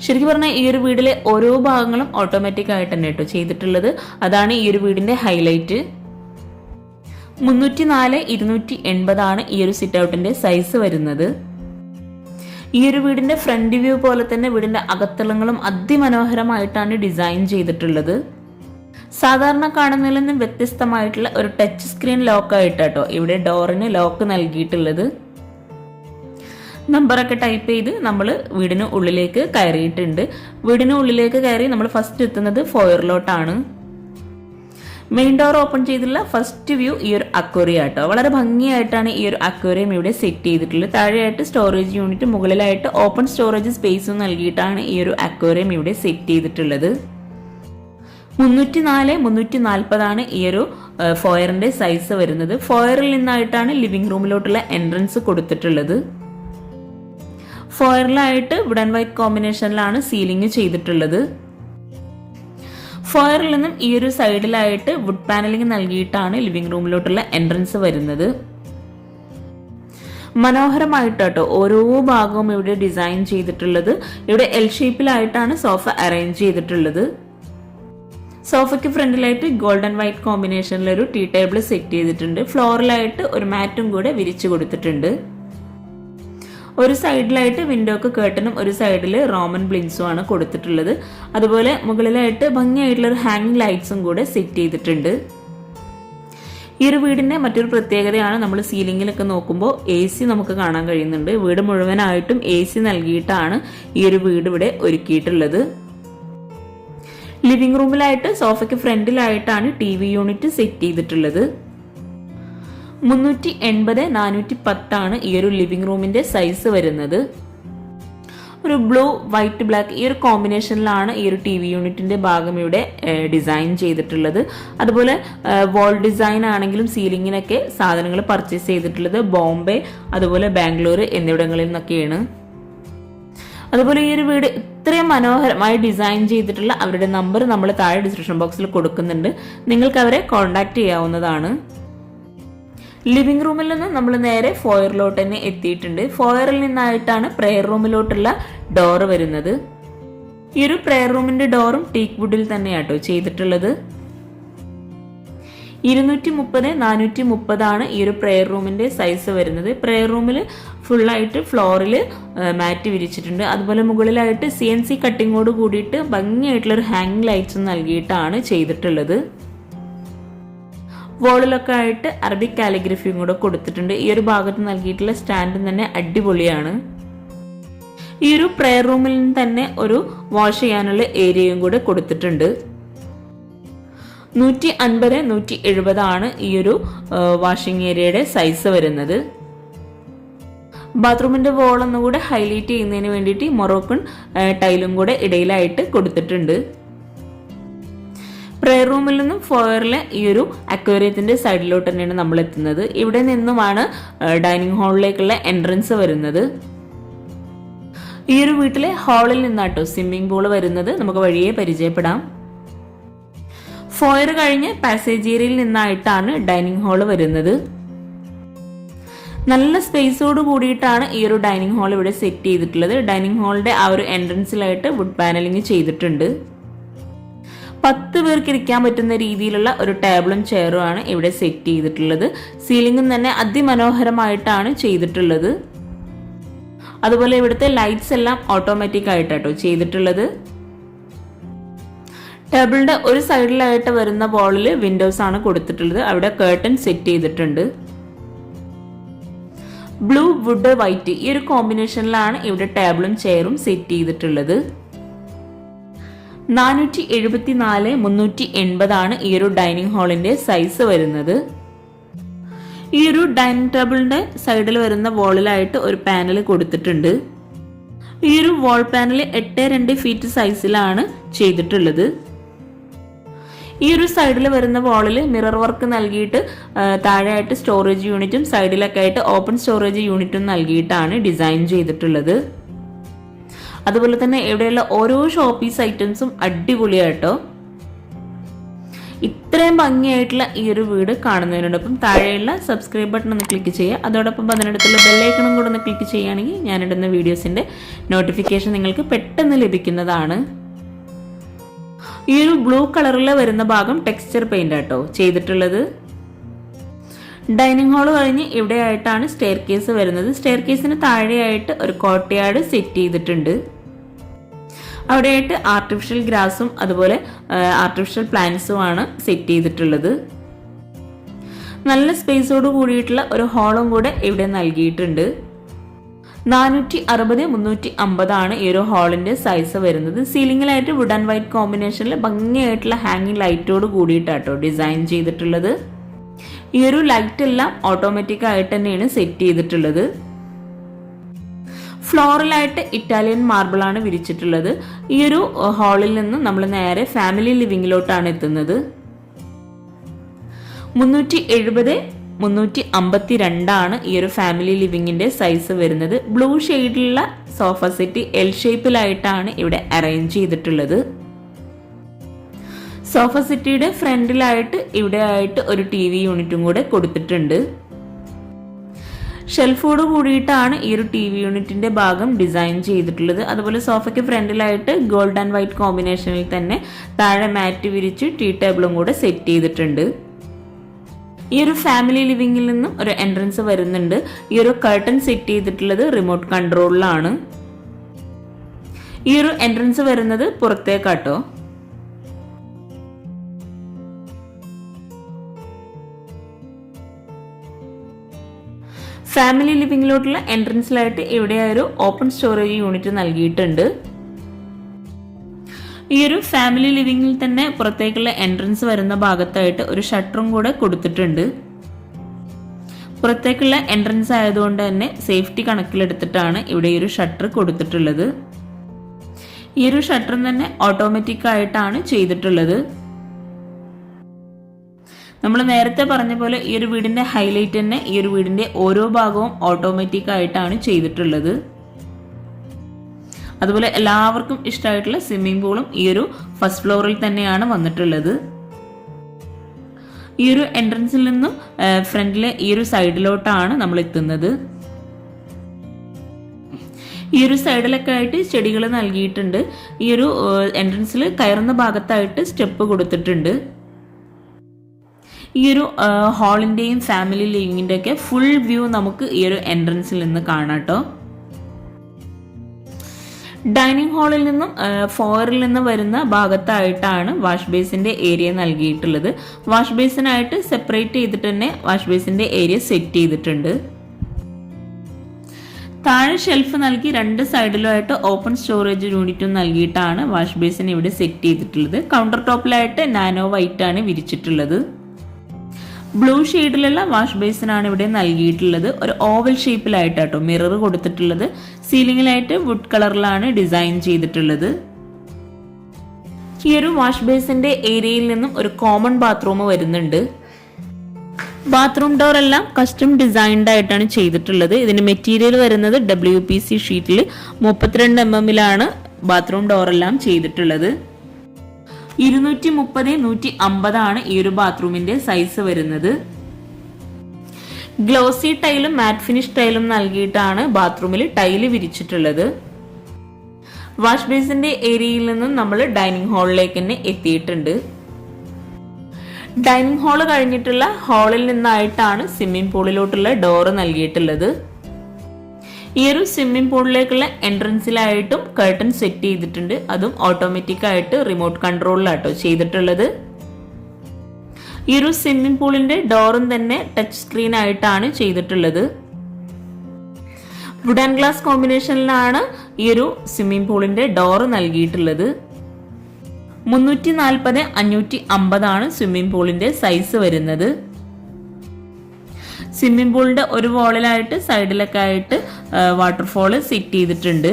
ശരിക്കും പറഞ്ഞാൽ ഈ ഒരു വീടിലെ ഓരോ ഭാഗങ്ങളും ഓട്ടോമാറ്റിക് ആയിട്ട് തന്നെ കേട്ടോ ചെയ്തിട്ടുള്ളത്. അതാണ് ഈ ഒരു വീടിന്റെ ഹൈലൈറ്റ്. 304 280 ഈ ഒരു സിറ്റ് ഔട്ടിന്റെ സൈസ് വരുന്നത്. ഈ ഒരു വീടിന്റെ ഫ്രണ്ട് വ്യൂ പോലെ തന്നെ വീടിന്റെ അകത്തളങ്ങളും അതിമനോഹരമായിട്ടാണ് ഡിസൈൻ ചെയ്തിട്ടുള്ളത്. സാധാരണ കാണുന്നതിൽ നിന്നും വ്യത്യസ്തമായിട്ടുള്ള ഒരു ടച്ച് സ്ക്രീൻ ലോക്കായിട്ടോ ഇവിടെ ഡോറിന് ലോക്ക് നൽകിയിട്ടുള്ളത്. നമ്പറൊക്കെ ടൈപ്പ് ചെയ്ത് നമ്മൾ വീടിന് ഉള്ളിലേക്ക് കയറിയിട്ടുണ്ട്. വീടിന് ഉള്ളിലേക്ക് കയറി നമ്മൾ ഫസ്റ്റ് എത്തുന്നത് ഫോയറിലോട്ടാണ്. മെയിൻ ഡോർ ഓപ്പൺ ചെയ്തിട്ടുള്ള ഫസ്റ്റ് വ്യൂ ഈ ഒരു അക്വേറിയം ആട്ടോ. വളരെ ഭംഗിയായിട്ടാണ് ഈ ഒരു അക്വേറിയം ഇവിടെ സെറ്റ് ചെയ്തിട്ടുള്ളത്. താഴെയായിട്ട് സ്റ്റോറേജ് യൂണിറ്റ്, മുകളിലായിട്ട് ഓപ്പൺ സ്റ്റോറേജ് സ്പേസും നൽകിയിട്ടാണ് ഈ ഒരു അക്വേറിയം ഇവിടെ സെറ്റ് ചെയ്തിട്ടുള്ളത്. 304 340 ഈ ഒരു ഫോയറിന്റെ സൈസ് വരുന്നത്. ഫോയറിൽ നിന്നായിട്ടാണ് ലിവിംഗ് റൂമിലോട്ടുള്ള എൻട്രൻസ് കൊടുത്തിട്ടുള്ളത്. ഫോയറിലായിട്ട് വുഡ് ആൻഡ് വൈറ്റ് കോമ്പിനേഷനിലാണ് സീലിംഗ് ചെയ്തിട്ടുള്ളത്. ഫോയറിൽ നിന്നും ഈ ഒരു സൈഡിലായിട്ട് വുഡ് പാനലിംഗ് നൽകിയിട്ടാണ് ലിവിംഗ് റൂമിലോട്ടുള്ള എൻട്രൻസ് വരുന്നത്. മനോഹരമായിട്ടോ ഓരോ ഭാഗവും ഇവിടെ ഡിസൈൻ ചെയ്തിട്ടുള്ളത്. ഇവിടെ എൽ ഷേപ്പിലായിട്ടാണ് സോഫ അറേഞ്ച് ചെയ്തിട്ടുള്ളത്. സോഫയ്ക്ക് ഫ്രണ്ടിലായിട്ട് ഗോൾഡൻ വൈറ്റ് കോമ്പിനേഷനിൽ ഒരു ടീ ടേബിൾ സെറ്റ് ചെയ്തിട്ടുണ്ട്. ഫ്ലോറിലായിട്ട് ഒരു മാറ്റും കൂടെ വിരിച്ചു കൊടുത്തിട്ടുണ്ട്. ഒരു സൈഡിലായിട്ട് വിൻഡോക്ക് കേർട്ടനും ഒരു സൈഡിൽ റോമൻ ബ്ലിൻസും ആണ് കൊടുത്തിട്ടുള്ളത്. അതുപോലെ മുകളിലായിട്ട് ഭംഗിയായിട്ടുള്ള ഒരു ഹാങ്ങിങ് ലൈറ്റ്സും കൂടെ സെറ്റ് ചെയ്തിട്ടുണ്ട്. ഈ ഒരു വീടിന്റെ മറ്റൊരു പ്രത്യേകതയാണ് നമ്മൾ സീലിംഗിലൊക്കെ നോക്കുമ്പോൾ AC നമുക്ക് കാണാൻ കഴിയുന്നുണ്ട്. വീട് മുഴുവനായിട്ടും AC നൽകിയിട്ടാണ് ഈ ഒരു വീട് ഇവിടെ ഒരുക്കിയിട്ടുള്ളത്. ലിവിംഗ് റൂമിലായിട്ട് സോഫയ്ക്ക് ഫ്രണ്ടിലായിട്ടാണ് TV യൂണിറ്റ് സെറ്റ് ചെയ്തിട്ടുള്ളത്. 380 410 ഈ ഒരു ലിവിംഗ് റൂമിന്റെ സൈസ് വരുന്നത്. ഒരു ബ്ലൂ വൈറ്റ് ബ്ലാക്ക് ഈ ഒരു കോമ്പിനേഷനിലാണ് ഈ ഒരു TV യൂണിറ്റിന്റെ ഭാഗം ഇവിടെ ഡിസൈൻ ചെയ്തിട്ടുള്ളത്. അതുപോലെ വാൾ ഡിസൈൻ ആണെങ്കിലും സീലിംഗിനൊക്കെ സാധനങ്ങൾ പർച്ചേസ് ചെയ്തിട്ടുള്ളത് ബോംബെ, അതുപോലെ ബാംഗ്ലൂർ എന്നിവിടങ്ങളിൽ നിന്നൊക്കെയാണ്. അതുപോലെ ഈ ഒരു വീട് ഇത്രയും മനോഹരമായി ഡിസൈൻ ചെയ്തിട്ടുള്ള അവരുടെ നമ്പർ നമ്മൾ താഴെ ഡിസ്ക്രിപ്ഷൻ ബോക്സിൽ കൊടുക്കുന്നുണ്ട്. നിങ്ങൾക്ക് അവരെ കോൺടാക്ട് ചെയ്യാവുന്നതാണ്. ലിവിംഗ് റൂമിൽ നിന്ന് നമ്മൾ നേരെ ഫോയറിലോട്ട് തന്നെ എത്തിയിട്ടുണ്ട്. ഫോയറിൽ നിന്നായിട്ടാണ് പ്രെയർ റൂമിലോട്ടുള്ള ഡോർ വരുന്നത്. ഈ ഒരു പ്രെയർ റൂമിന്റെ ഡോറും ടീക്ക് വുഡിൽ തന്നെയാട്ടോ ചെയ്തിട്ടുള്ളത്. 230 430 ഈ ഒരു പ്രെയർ റൂമിന്റെ സൈസ് വരുന്നത്. പ്രെയർ റൂമിൽ ഫുള്ളായിട്ട് ഫ്ലോറിൽ മാറ്റ് വിരിച്ചിട്ടുണ്ട്. അതുപോലെ മുകളിലായിട്ട് CNC കട്ടിങ്ങോട് കൂടിയിട്ട് ഭംഗിയായിട്ടുള്ള ഒരു ഹാങ്ങിങ് ലൈറ്റ്സ് നൽകിയിട്ടാണ് ചെയ്തിട്ടുള്ളത്. വോളിലൊക്കെ ആയിട്ട് അറബിക് കാലിഗ്രഫിയും കൂടെ കൊടുത്തിട്ടുണ്ട്. ഈ ഒരു ഭാഗത്ത് നൽകിയിട്ടുള്ള സ്റ്റാൻഡും തന്നെ അടിപൊളിയാണ്. ഈ ഒരു പ്രെയർ റൂമിൽ തന്നെ ഒരു വാഷ് ചെയ്യാനുള്ള ഏരിയയും കൂടെ കൊടുത്തിട്ടുണ്ട്. 150 170 ഈ ഒരു വാഷിംഗ് ഏരിയയുടെ സൈസ് വരുന്നത്. ബാത്റൂമിന്റെ വോൾ ഒന്നുകൂടെ ഹൈലൈറ്റ് ചെയ്യുന്നതിന് വേണ്ടിയിട്ട് മൊറോക്കൺ ടൈലും കൂടെ ഇടയിലായിട്ട് കൊടുത്തിട്ടുണ്ട്. പ്രെയർ റൂമിൽ നിന്നും ഫോയറിലെ ഈ ഒരു അക്വേറിയത്തിന്റെ സൈഡിലോട്ട് തന്നെയാണ് നമ്മൾ എത്തുന്നത്. ഇവിടെ നിന്നുമാണ് ഡൈനിങ് ഹാളിലേക്കുള്ള എൻട്രൻസ് വരുന്നത്. ഈ ഒരു വീട്ടിലെ ഹാളിൽ നിന്നാട്ടോ സ്വിമ്മിംഗ് പൂൾ വരുന്നത്. നമുക്ക് വഴിയെ പരിചയപ്പെടാം. ഫോയർ കഴിഞ്ഞ് പാസേജ് ഏരിയയിൽ നിന്നായിട്ടാണ് ഡൈനിങ് ഹാൾ വരുന്നത്. നല്ല സ്പേസോട് കൂടിയിട്ടാണ് ഈ ഒരു ഡൈനിങ് ഹാൾ ഇവിടെ സെറ്റ് ചെയ്തിട്ടുള്ളത്. ഡൈനിങ് ഹാളിന്റെ ആ ഒരു എൻട്രൻസിലായിട്ട് വുഡ് പാനലിംഗ് ചെയ്തിട്ടുണ്ട്. 10 പേർക്ക് ഇരിക്കാൻ പറ്റുന്ന രീതിയിലുള്ള ഒരു ടേബിളും ചെയറും ആണ് ഇവിടെ സെറ്റ് ചെയ്തിട്ടുള്ളത്. സീലിംഗും തന്നെ അതിമനോഹരമായിട്ടാണ് ചെയ്തിട്ടുള്ളത്. അതുപോലെ ഇവിടുത്തെ ലൈറ്റ്സ് എല്ലാം ഓട്ടോമാറ്റിക് ആയിട്ടാട്ടോ ചെയ്തിട്ടുള്ളത്. ടേബിളിന്റെ ഒരു സൈഡിലായിട്ട് വരുന്ന വാളിൽ വിൻഡോസ് ആണ് കൊടുത്തിട്ടുള്ളത്. അവിടെ കേർട്ടൻ സെറ്റ് ചെയ്തിട്ടുണ്ട്. ബ്ലൂ വുഡ് വൈറ്റ് ഈ ഒരു കോമ്പിനേഷനിലാണ് ഇവിടെ ടേബിളും ചെയറും സെറ്റ് ചെയ്തിട്ടുള്ളത്. 474 380 ഈ ഒരു ഡൈനിങ് ഹാളിന്റെ സൈസ് വരുന്നത്. ഈ ഒരു ഡൈനിങ് ടേബിളിന്റെ സൈഡിൽ വരുന്ന വാളിലായിട്ട് ഒരു പാനൽ കൊടുത്തിട്ടുണ്ട്. ഈ ഒരു വാൾ പാനൽ 8.2 ഫീറ്റ് സൈസിലാണ് ചെയ്തിട്ടുള്ളത്. ഈ ഒരു സൈഡിൽ വരുന്ന വാളിൽ മിറർ വർക്ക് നൽകിയിട്ട് താഴെയായിട്ട് സ്റ്റോറേജ് യൂണിറ്റും സൈഡിലൊക്കെ ആയിട്ട് ഓപ്പൺ സ്റ്റോറേജ് യൂണിറ്റും നൽകിയിട്ടാണ് ഡിസൈൻ ചെയ്തിട്ടുള്ളത്. അതുപോലെ തന്നെ ഇവിടെയുള്ള ഓരോ ഷോപ്പീസ് ഐറ്റംസും അടിപൊളിയാട്ടോ. ഇത്രയും ഭംഗിയായിട്ടുള്ള ഈ ഒരു വീട് കാണുന്നതിനോടൊപ്പം താഴെയുള്ള സബ്സ്ക്രൈബ് ബട്ടൺ ഒന്ന് ക്ലിക്ക് ചെയ്യുക. അതോടൊപ്പം അതിനടുത്തുള്ള ബെല്ലൈക്കണും കൂടെ ഒന്ന് ക്ലിക്ക് ചെയ്യുകയാണെങ്കിൽ ഞാനിടുന്ന വീഡിയോസിൻ്റെ നോട്ടിഫിക്കേഷൻ നിങ്ങൾക്ക് പെട്ടെന്ന് ലഭിക്കുന്നതാണ്. ഈ ഒരു ബ്ലൂ കളറിൽ വരുന്ന ഭാഗം ടെക്സ്ചർ പെയിന്റ് ആട്ടോ ചെയ്തിട്ടുള്ളത്. ഡൈനിങ് ഹാള് കഴിഞ്ഞ് ഇവിടെ ആയിട്ടാണ് സ്റ്റെയർ കേസ് വരുന്നത്. സ്റ്റെയർ കേസിന് താഴെയായിട്ട് ഒരു കോർട്ട്യാർഡ് സെറ്റ് ചെയ്തിട്ടുണ്ട്. അവിടെയായിട്ട് ആർട്ടിഫിഷ്യൽ ഗ്രാസും അതുപോലെ ആർട്ടിഫിഷ്യൽ പ്ലാന്റ്സുമാണ് സെറ്റ് ചെയ്തിട്ടുള്ളത്. നല്ല സ്പേസോട് കൂടിയിട്ടുള്ള ഒരു ഹാളും കൂടെ ഇവിടെ നൽകിയിട്ടുണ്ട്. 460x350 ആണ് ഈ ഒരു ഹാളിന്റെ സൈസ് വരുന്നത്. സീലിംഗിലായിട്ട് വുഡ് ആൻഡ് വൈറ്റ് കോമ്പിനേഷനിൽ ഭംഗിയായിട്ടുള്ള ഹാങ്ങിങ് ലൈറ്റോട് കൂടിയിട്ടാട്ടോ ഡിസൈൻ ചെയ്തിട്ടുള്ളത്. ഈ ഒരു ലൈറ്റ് എല്ലാം ഓട്ടോമാറ്റിക് ആയിട്ട് തന്നെയാണ് സെറ്റ് ചെയ്തിട്ടുള്ളത്. ഫ്ലോറിലായിട്ട് ഇറ്റാലിയൻ മാർബിൾ ആണ് വിരിച്ചിട്ടുള്ളത്. ഈ ഒരു ഹാളിൽ നിന്ന് നമ്മൾ നേരെ ഫാമിലി ലിവിംഗിലോട്ടാണ് എത്തുന്നത്. 370x352 ആണ് ഈ ഒരു ഫാമിലി ലിവിംഗിന്റെ സൈസ് വരുന്നത്. ബ്ലൂ ഷെയ്ഡിലുള്ള സോഫ സെറ്റ് എൽ ഷേപ്പിലായിട്ടാണ് ഇവിടെ അറേഞ്ച് ചെയ്തിട്ടുള്ളത്. സോഫ സെറ്റിയുടെ ഫ്രണ്ടിലായിട്ട് ഇവിടെ ആയിട്ട് ഒരു TV യൂണിറ്റും കൂടെ കൊടുത്തിട്ടുണ്ട്. ഷെൽഫോട് കൂടിയിട്ടാണ് ഈ ഒരു TV യൂണിറ്റിന്റെ ഭാഗം ഡിസൈൻ ചെയ്തിട്ടുള്ളത്. അതുപോലെ സോഫയ്ക്ക് ഫ്രണ്ടിലായിട്ട് ഗോൾഡ് ആൻഡ് വൈറ്റ് കോമ്പിനേഷനിൽ തന്നെ താഴെ മാറ്റ് വിരിച്ച് ടീ ടേബിളും കൂടെ സെറ്റ് ചെയ്തിട്ടുണ്ട്. ഈ ഒരു ഫാമിലി ലിവിംഗിൽ നിന്നും ഒരു എൻട്രൻസ് വരുന്നുണ്ട്. ഈ ഒരു കർട്ടൻ സെറ്റ് ചെയ്തിട്ടുള്ളത് റിമോട്ട് കൺട്രോളിലാണ്. ഈ ഒരു എൻട്രൻസ് വരുന്നത് പുറത്തേക്കാട്ടോ. ഫാമിലി ലിവിംഗിലോട്ടുള്ള എൻട്രൻസിലായിട്ട് ഇവിടെ ഒരു ഓപ്പൺ സ്റ്റോറേജ് യൂണിറ്റ് നൽകിയിട്ടുണ്ട്. ഈ ഒരു ഫാമിലി ലിവിംഗിൽ തന്നെ പുറത്തേക്കുള്ള എൻട്രൻസ് വരുന്ന ഭാഗത്തായിട്ട് ഒരു ഷട്ടറും കൂടെ കൊടുത്തിട്ടുണ്ട്. പുറത്തേക്കുള്ള എൻട്രൻസ് ആയതുകൊണ്ട് തന്നെ സേഫ്റ്റി കണക്കിലെടുത്തിട്ടാണ് ഇവിടെ ഒരു ഷട്ടർ കൊടുത്തിട്ടുള്ളത്. ഈ ഒരു ഷട്ടർ തന്നെ ഓട്ടോമാറ്റിക് ആയിട്ടാണ് ചെയ്തിട്ടുള്ളത്. നമ്മൾ നേരത്തെ പറഞ്ഞ പോലെ ഈ ഒരു വീടിന്റെ ഹൈലൈറ്റ് തന്നെ ഈ ഒരു വീടിന്റെ ഓരോ ഭാഗവും ഓട്ടോമാറ്റിക് ആയിട്ടാണ് ചെയ്തിട്ടുള്ളത്. അതുപോലെ എല്ലാവർക്കും ഇഷ്ടമായിട്ടുള്ള സ്വിമ്മിംഗ് പൂളും ഈ ഒരു ഫസ്റ്റ് ഫ്ലോറിൽ തന്നെയാണ് വന്നിട്ടുള്ളത്. ഈ ഒരു എൻട്രൻസിൽ നിന്നും ഫ്രണ്ടിലെ ഈ ഒരു സൈഡിലോട്ടാണ് നമ്മൾ എത്തുന്നത്. ഈ ഒരു സൈഡിലൊക്കെ ആയിട്ട് ചെടികൾ നൽകിയിട്ടുണ്ട്. ഈ ഒരു എൻട്രൻസിൽ കയറുന്ന ഭാഗത്തായിട്ട് സ്റ്റെപ്പ് കൊടുത്തിട്ടുണ്ട്. ഈ ഒരു ഹാളിന്റെയും ഫാമിലി ലിവിംഗിന്റെ ഒക്കെ ഫുൾ വ്യൂ നമുക്ക് ഈ ഒരു എൻട്രൻസിൽ നിന്ന് കാണാട്ടോ. ഡൈനിങ് ഹാളിൽ നിന്നും ഫോയറിൽ നിന്ന് വരുന്ന ഭാഗത്തായിട്ടാണ് വാഷ് ബേസിന്റെ ഏരിയ നൽകിയിട്ടുള്ളത്. വാഷ് ബേസിനായിട്ട് സെപ്പറേറ്റ് ചെയ്തിട്ട് തന്നെ വാഷ് ബേസിന്റെ ഏരിയ സെറ്റ് ചെയ്തിട്ടുണ്ട്. താഴെ ഷെൽഫ് നൽകി രണ്ട് സൈഡിലുമായിട്ട് ഓപ്പൺ സ്റ്റോറേജ് യൂണിറ്റും നൽകിയിട്ടാണ് വാഷ് ബേസിന് ഇവിടെ സെറ്റ് ചെയ്തിട്ടുള്ളത്. കൗണ്ടർ ടോപ്പിലായിട്ട് നാനോ വൈറ്റ് ആണ് വിരിച്ചിട്ടുള്ളത്. ബ്ലൂ ഷെയ്ഡിലുള്ള വാഷ് ബേസിനാണ് ഇവിടെ നൽകിയിട്ടുള്ളത്. ഒരു ഓവൽ ഷേപ്പിലായിട്ടാട്ടോ മിറർ കൊടുത്തിട്ടുള്ളത്. സീലിംഗിലായിട്ട് വുഡ് കളറിലാണ് ഡിസൈൻ ചെയ്തിട്ടുള്ളത്. ഈ ഒരു വാഷ് ബേസിന്റെ ഏരിയയിൽ നിന്നും ഒരു കോമൺ ബാത്റൂം വരുന്നുണ്ട്. ബാത്റൂം ഡോർ എല്ലാം കസ്റ്റം ഡിസൈൻഡ് ആയിട്ടാണ് ചെയ്തിട്ടുള്ളത്. ഇതിന് മെറ്റീരിയൽ വരുന്നത് WPC ഷീറ്റിൽ 32 mm ബാത്റൂം ഡോർ എല്ലാം ചെയ്തിട്ടുള്ളത്. 230x150 ആണ് ഈ ഒരു ബാത്റൂമിന്റെ സൈസ് വരുന്നത്. ഗ്ലോസി ടൈലും മാറ്റ് ഫിനിഷ് ടൈലും നൽകിയിട്ടാണ് ബാത്റൂമിൽ ടൈല് വിരിച്ചിട്ടുള്ളത്. വാഷ് ബേസിന്റെ ഏരിയയിൽ നിന്നും നമ്മൾ ഡൈനിങ് ഹാളിലേക്ക് തന്നെ എത്തിയിട്ടുണ്ട്. ഡൈനിങ് ഹാള് കഴിഞ്ഞിട്ടുള്ള ഹാളിൽ നിന്നായിട്ടാണ് സ്വിമ്മിംഗ് പൂളിലോട്ടുള്ള ഡോറ് നൽകിയിട്ടുള്ളത്. ഈ ഒരു സ്വിമ്മിംഗ് പൂളിലേക്കുള്ള എൻട്രൻസിലായിട്ടും കർട്ടൻ സെറ്റ് ചെയ്തിട്ടുണ്ട്. അതും ഓട്ടോമാറ്റിക് ആയിട്ട് റിമോട്ട് കൺട്രോളിലാട്ടോ ചെയ്തിട്ടുള്ളത്. ഈ ഒരു സ്വിമ്മിംഗ് പൂളിന്റെ ഡോറും തന്നെ ടച്ച് സ്ക്രീൻ ആയിട്ടാണ് ചെയ്തിട്ടുള്ളത്. വുഡ് ആൻഡ് ഗ്ലാസ് കോമ്പിനേഷനിലാണ് ഈ ഒരു സ്വിമ്മിംഗ് പൂളിന്റെ ഡോറ് നൽകിയിട്ടുള്ളത്. 340x550 ആണ് സ്വിമ്മിംഗ് പൂളിന്റെ സൈസ് വരുന്നത്. സ്വിമ്മിംഗ് പൂളിന്റെ ഒരു വോളിലായിട്ട് സൈഡിലൊക്കെ ആയിട്ട് വാട്ടർഫോള് സെറ്റ് ചെയ്തിട്ടുണ്ട്.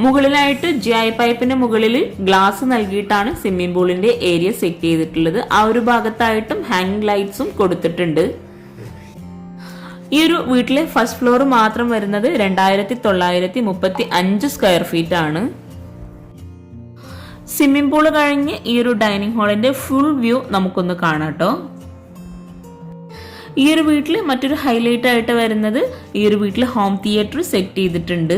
മുകളിലായിട്ട് GI പൈപ്പിന്റെ മുകളിൽ ഗ്ലാസ് നൽകിയിട്ടാണ് സ്വിമ്മിംഗ് പൂളിന്റെ ഏരിയ സെറ്റ് ചെയ്തിട്ടുള്ളത്. ആ ഒരു ഭാഗത്തായിട്ടും ഹാങ്ങിങ് ലൈറ്റ്സും കൊടുത്തിട്ടുണ്ട്. ഈ ഒരു വീട്ടിലെ ഫസ്റ്റ് ഫ്ലോർ മാത്രം വരുന്നത് 2935 സ്ക്വയർ ഫീറ്റ് ആണ്. സ്വിമ്മിംഗ് പൂള് കഴിഞ്ഞ് ഈ ഒരു ഡൈനിങ് ഹാളിന്റെ ഫുൾ വ്യൂ നമുക്കൊന്ന് കാണാം കേട്ടോ. ഈ ഒരു വീട്ടിൽ മറ്റൊരു ഹൈലൈറ്റ് ആയിട്ട് വരുന്നത് ഈ ഒരു വീട്ടിൽ ഹോം തിയേറ്റർ സെറ്റ് ചെയ്തിട്ടുണ്ട്.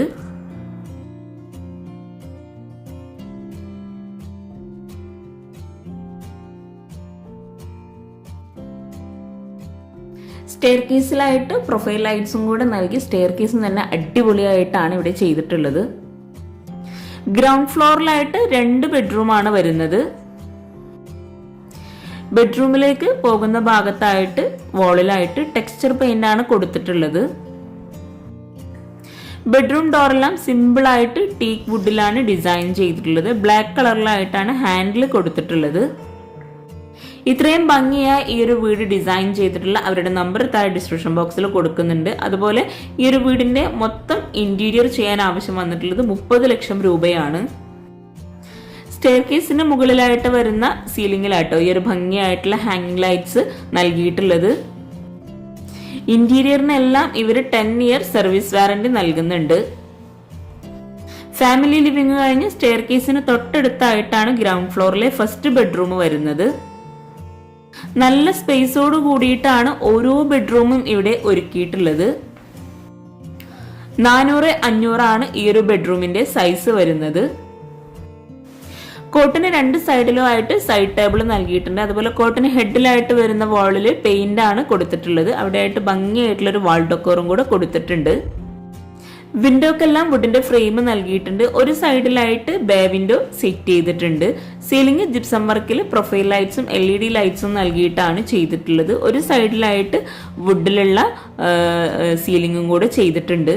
സ്റ്റെയർ കേസിലായിട്ട് പ്രൊഫൈൽ ലൈറ്റ്സും കൂടെ നൽകി സ്റ്റെയർ കേസ് തന്നെ അടിപൊളിയായിട്ടാണ് ഇവിടെ ചെയ്തിട്ടുള്ളത്. ഗ്രൗണ്ട് ഫ്ലോറിലായിട്ട് 2 ബെഡ്റൂമാണ് വരുന്നത്. ബെഡ്റൂമിലേക്ക് പോകുന്ന ഭാഗത്തായിട്ട് വോളിലായിട്ട് ടെക്സ്ചർ പെയിന്റ് ആണ് കൊടുത്തിട്ടുള്ളത്. ബെഡ്റൂം ഡോറെല്ലാം സിമ്പിൾ ആയിട്ട് ടീക്ക് വുഡിലാണ് ഡിസൈൻ ചെയ്തിട്ടുള്ളത്. ബ്ലാക്ക് കളറിലായിട്ടാണ് ഹാൻഡിൽ കൊടുത്തിട്ടുള്ളത്. ഇത്രയും ഭംഗിയായി ഈ ഒരു വീട് ഡിസൈൻ ചെയ്തിട്ടുള്ള അവരുടെ നമ്പർ താഴെ ഡിസ്ക്രിപ്ഷൻ ബോക്സിൽ കൊടുക്കുന്നുണ്ട്. അതുപോലെ ഈ ഒരു വീടിന്റെ മൊത്തം ഇന്റീരിയർ ചെയ്യാൻ ആവശ്യം വന്നിട്ടുള്ളത് 30 ലക്ഷം രൂപയാണ്. സ്റ്റെയർ കേസിന് മുകളിലായിട്ട് വരുന്ന സീലിംഗിലായിട്ടോ ഈ ഒരു ഭംഗിയായിട്ടുള്ള ഹാങ്ങിങ് ലൈറ്റ്സ് നൽകിയിട്ടുള്ളത്. ഇന്റീരിയറിനെല്ലാം ഇവർ 10 ഇയർ സർവീസ് വാറന്റി നൽകുന്നുണ്ട്. ഫാമിലി ലിവിംഗ് കഴിഞ്ഞ് സ്റ്റെയർ കേസിന് തൊട്ടടുത്തായിട്ടാണ് ഗ്രൗണ്ട് ഫ്ലോറിലെ ഫസ്റ്റ് ബെഡ്റൂം വരുന്നത്. നല്ല സ്പേസോട് കൂടിയിട്ടാണ് ഓരോ ബെഡ്റൂമും ഇവിടെ ഒരുക്കിയിട്ടുള്ളത്. 400-500 ആണ് ഈ ഒരു ബെഡ്റൂമിന്റെ സൈസ് വരുന്നത്. കോട്ടിന് 2 സൈഡിലും ആയിട്ട് സൈഡ് ടേബിൾ നൽകിയിട്ടുണ്ട്. അതുപോലെ കോട്ടിന് ഹെഡിലായിട്ട് വരുന്ന വാളിൽ പെയിന്റ് ആണ് കൊടുത്തിട്ടുള്ളത്. അവിടെ ആയിട്ട് ഭംഗിയായിട്ടുള്ള ഒരു വാൾ ഡെക്കോറും കൂടെ കൊടുത്തിട്ടുണ്ട്. വിൻഡോക്കെല്ലാം വുഡിന്റെ ഫ്രെയിം നൽകിയിട്ടുണ്ട്. ഒരു സൈഡിലായിട്ട് ബേ വിൻഡോ സെറ്റ് ചെയ്തിട്ടുണ്ട്. സീലിംഗ് ജിപ്സം വർക്കിൽ പ്രൊഫൈൽ ലൈറ്റ്സും LED ലൈറ്റ്സും നൽകിയിട്ടാണ് ചെയ്തിട്ടുള്ളത്. ഒരു സൈഡിലായിട്ട് വുഡിലുള്ള സീലിംഗും കൂടെ ചെയ്തിട്ടുണ്ട്.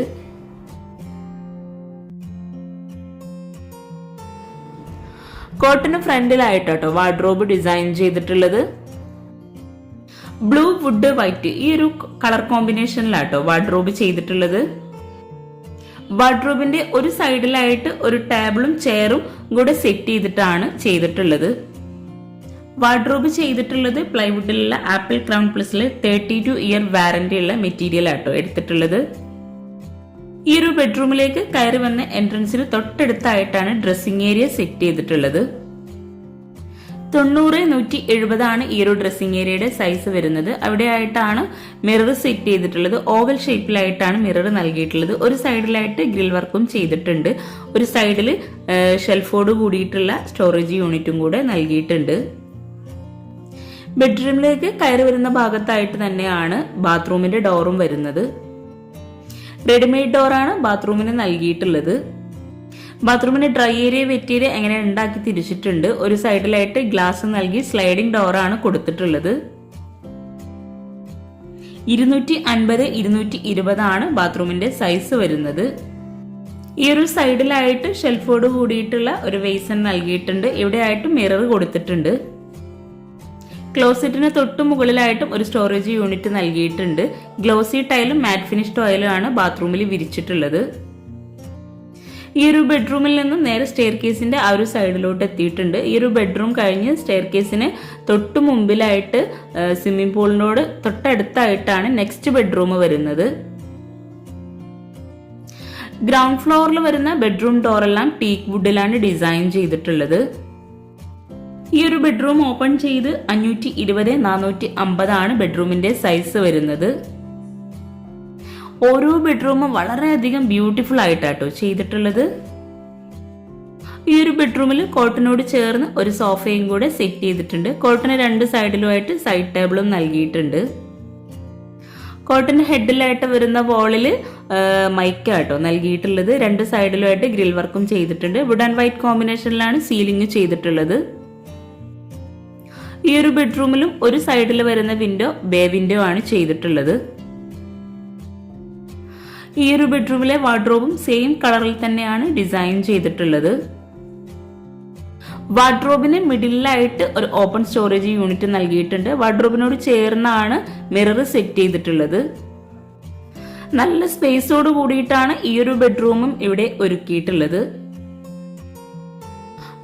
കോട്ടിന് ഫ്രണ്ടിലായിട്ടോ വാർഡ്രോബ് ഡിസൈൻ ചെയ്തിട്ടുള്ളത്. ബ്ലൂ വുഡ് വൈറ്റ് ഈ ഒരു കളർ കോമ്പിനേഷനിലാട്ടോ വാർഡ്രോബ് ചെയ്തിട്ടുള്ളത്. വാർഡ്രോബിന്റെ ഒരു സൈഡിലായിട്ട് ഒരു ടേബിളും ചെയറും കൂടെ സെറ്റ് ചെയ്തിട്ടാണ് ചെയ്തിട്ടുള്ളത്. വാർഡ്രോബ് ചെയ്തിട്ടുള്ളത് പ്ലൈവുഡിലുള്ള ആപ്പിൾ ക്രൗൺ പ്ലസിലെ 32 ഇയർ വാറന്റി ഉള്ള മെറ്റീരിയൽ ആട്ടോ എടുത്തിട്ടുള്ളത്. ഈ ഒരു ബെഡ്റൂമിലേക്ക് കയറി വന്ന എൻട്രൻസിന് തൊട്ടടുത്തായിട്ടാണ് ഡ്രസ്സിംഗ് ഏരിയ സെറ്റ് ചെയ്തിട്ടുള്ളത്. 90-170 ആണ് ഈ ഒരു ഡ്രസ്സിംഗ് ഏരിയയുടെ സൈസ് വരുന്നത്. അവിടെ ആയിട്ടാണ് മിറർ സെറ്റ് ചെയ്തിട്ടുള്ളത്. ഓവൽ ഷേപ്പിലായിട്ടാണ് മിറർ നൽകിയിട്ടുള്ളത്. ഒരു സൈഡിലായിട്ട് ഗ്രിൽ വർക്കും ചെയ്തിട്ടുണ്ട്. ഒരു സൈഡിൽ ഷെൽഫോട് കൂടിയിട്ടുള്ള സ്റ്റോറേജ് യൂണിറ്റും കൂടെ നൽകിയിട്ടുണ്ട്. ബെഡ്റൂമിലേക്ക് കയറി വരുന്ന ഭാഗത്തായിട്ട് തന്നെയാണ് ബാത്റൂമിന്റെ ഡോറും വരുന്നത്. റെഡിമെയ്ഡ് ഡോറാണ് ബാത്റൂമിന് നൽകിയിട്ടുള്ളത്. ബാത്റൂമിന് ഡ്രൈ ഏരിയ വെറ്റ് ഏരിയ എങ്ങനെ ഉണ്ടാക്കി തിരിച്ചിട്ടുണ്ട്. ഒരു സൈഡിലായിട്ട് ഗ്ലാസ് നൽകി സ്ലൈഡിംഗ് ഡോറാണ് കൊടുത്തിട്ടുള്ളത്. 250-220 ആണ് ബാത്റൂമിന്റെ സൈസ് വരുന്നത്. ഈ ഒരു സൈഡിലായിട്ട് ഷെൽഫോട് കൂടിയിട്ടുള്ള ഒരു വേസൻ നൽകിയിട്ടുണ്ട്. ഇവിടെ ആയിട്ട് മിറർ കൊടുത്തിട്ടുണ്ട്. ക്ലോസറ്റിന് തൊട്ടു മുകളിലായിട്ടും ഒരു സ്റ്റോറേജ് യൂണിറ്റ് നൽകിയിട്ടുണ്ട്. ഗ്ലോസി ടൈലും മാറ്റ് ഫിനിഷ് ടൈലും ആണ് ബാത്റൂമിൽ വിരിച്ചിട്ടുള്ളത്. ഈ ഒരു ബെഡ്റൂമിൽ നിന്നും നേരെ സ്റ്റെയർ കേസിന്റെ ആ ഒരു സൈഡിലോട്ട് എത്തിയിട്ടുണ്ട്. ഈ ഒരു ബെഡ്റൂം കഴിഞ്ഞ് സ്റ്റെയർ കേസിന് തൊട്ടു മുമ്പിലായിട്ട് സ്വിമ്മിംഗ് പൂളിനോട് തൊട്ടടുത്തായിട്ടാണ് നെക്സ്റ്റ് ബെഡ്റൂം വരുന്നത്. ഗ്രൗണ്ട് ഫ്ലോറിൽ വരുന്ന ബെഡ്റൂം ഡോറെല്ലാം ടീക്ക് വുഡിലാണ് ഡിസൈൻ ചെയ്തിട്ടുള്ളത്. ഈ ഒരു ബെഡ്റൂം ഓപ്പൺ ചെയ്ത് 520-450 ആണ് ബെഡ്റൂമിന്റെ സൈസ് വരുന്നത്. ഓരോ ബെഡ്റൂമും വളരെയധികം ബ്യൂട്ടിഫുൾ ആയിട്ടാട്ടോ ചെയ്തിട്ടുള്ളത്. ഈ ഒരു ബെഡ്റൂമിൽ കോട്ടിനോട് ചേർന്ന് ഒരു സോഫയും കൂടെ സെറ്റ് ചെയ്തിട്ടുണ്ട്. കോട്ടിന് 2 സൈഡിലുമായിട്ട് സൈഡ് ടേബിളും നൽകിയിട്ടുണ്ട്. കോട്ടിന് ഹെഡിലായിട്ട് വരുന്ന വോളിൽ മൈക്കാട്ടോ നൽകിയിട്ടുള്ളത്. 2 സൈഡിലുമായിട്ട് ഗ്രിൽ വർക്കും ചെയ്തിട്ടുണ്ട്. വുഡ് ആൻഡ് വൈറ്റ് കോമ്പിനേഷനിലാണ് സീലിംഗ് ചെയ്തിട്ടുള്ളത്. ഈ ഒരു ബെഡ്റൂമിലും ഒരു സൈഡിൽ വരുന്ന വിൻഡോ ബേ വിൻഡോ ആണ് ചെയ്തിട്ടുള്ളത്. ഈ ഒരു ബെഡ്റൂമിലെ വാർഡ്രോബും സെയിം കളറിൽ തന്നെയാണ് ഡിസൈൻ ചെയ്തിട്ടുള്ളത്. വാർഡ്രോബിന് മിഡിലായിട്ട് ഒരു ഓപ്പൺ സ്റ്റോറേജ് യൂണിറ്റ് നൽകിയിട്ടുണ്ട്. വാർഡ്രോബിനോട് ചേർന്നാണ് മിറർ സെറ്റ് ചെയ്തിട്ടുള്ളത്. നല്ല സ്പേസോട് കൂടിയിട്ടാണ് ഈ ഒരു ബെഡ്റൂമും ഇവിടെ ഒരുക്കിയിട്ടുള്ളത്.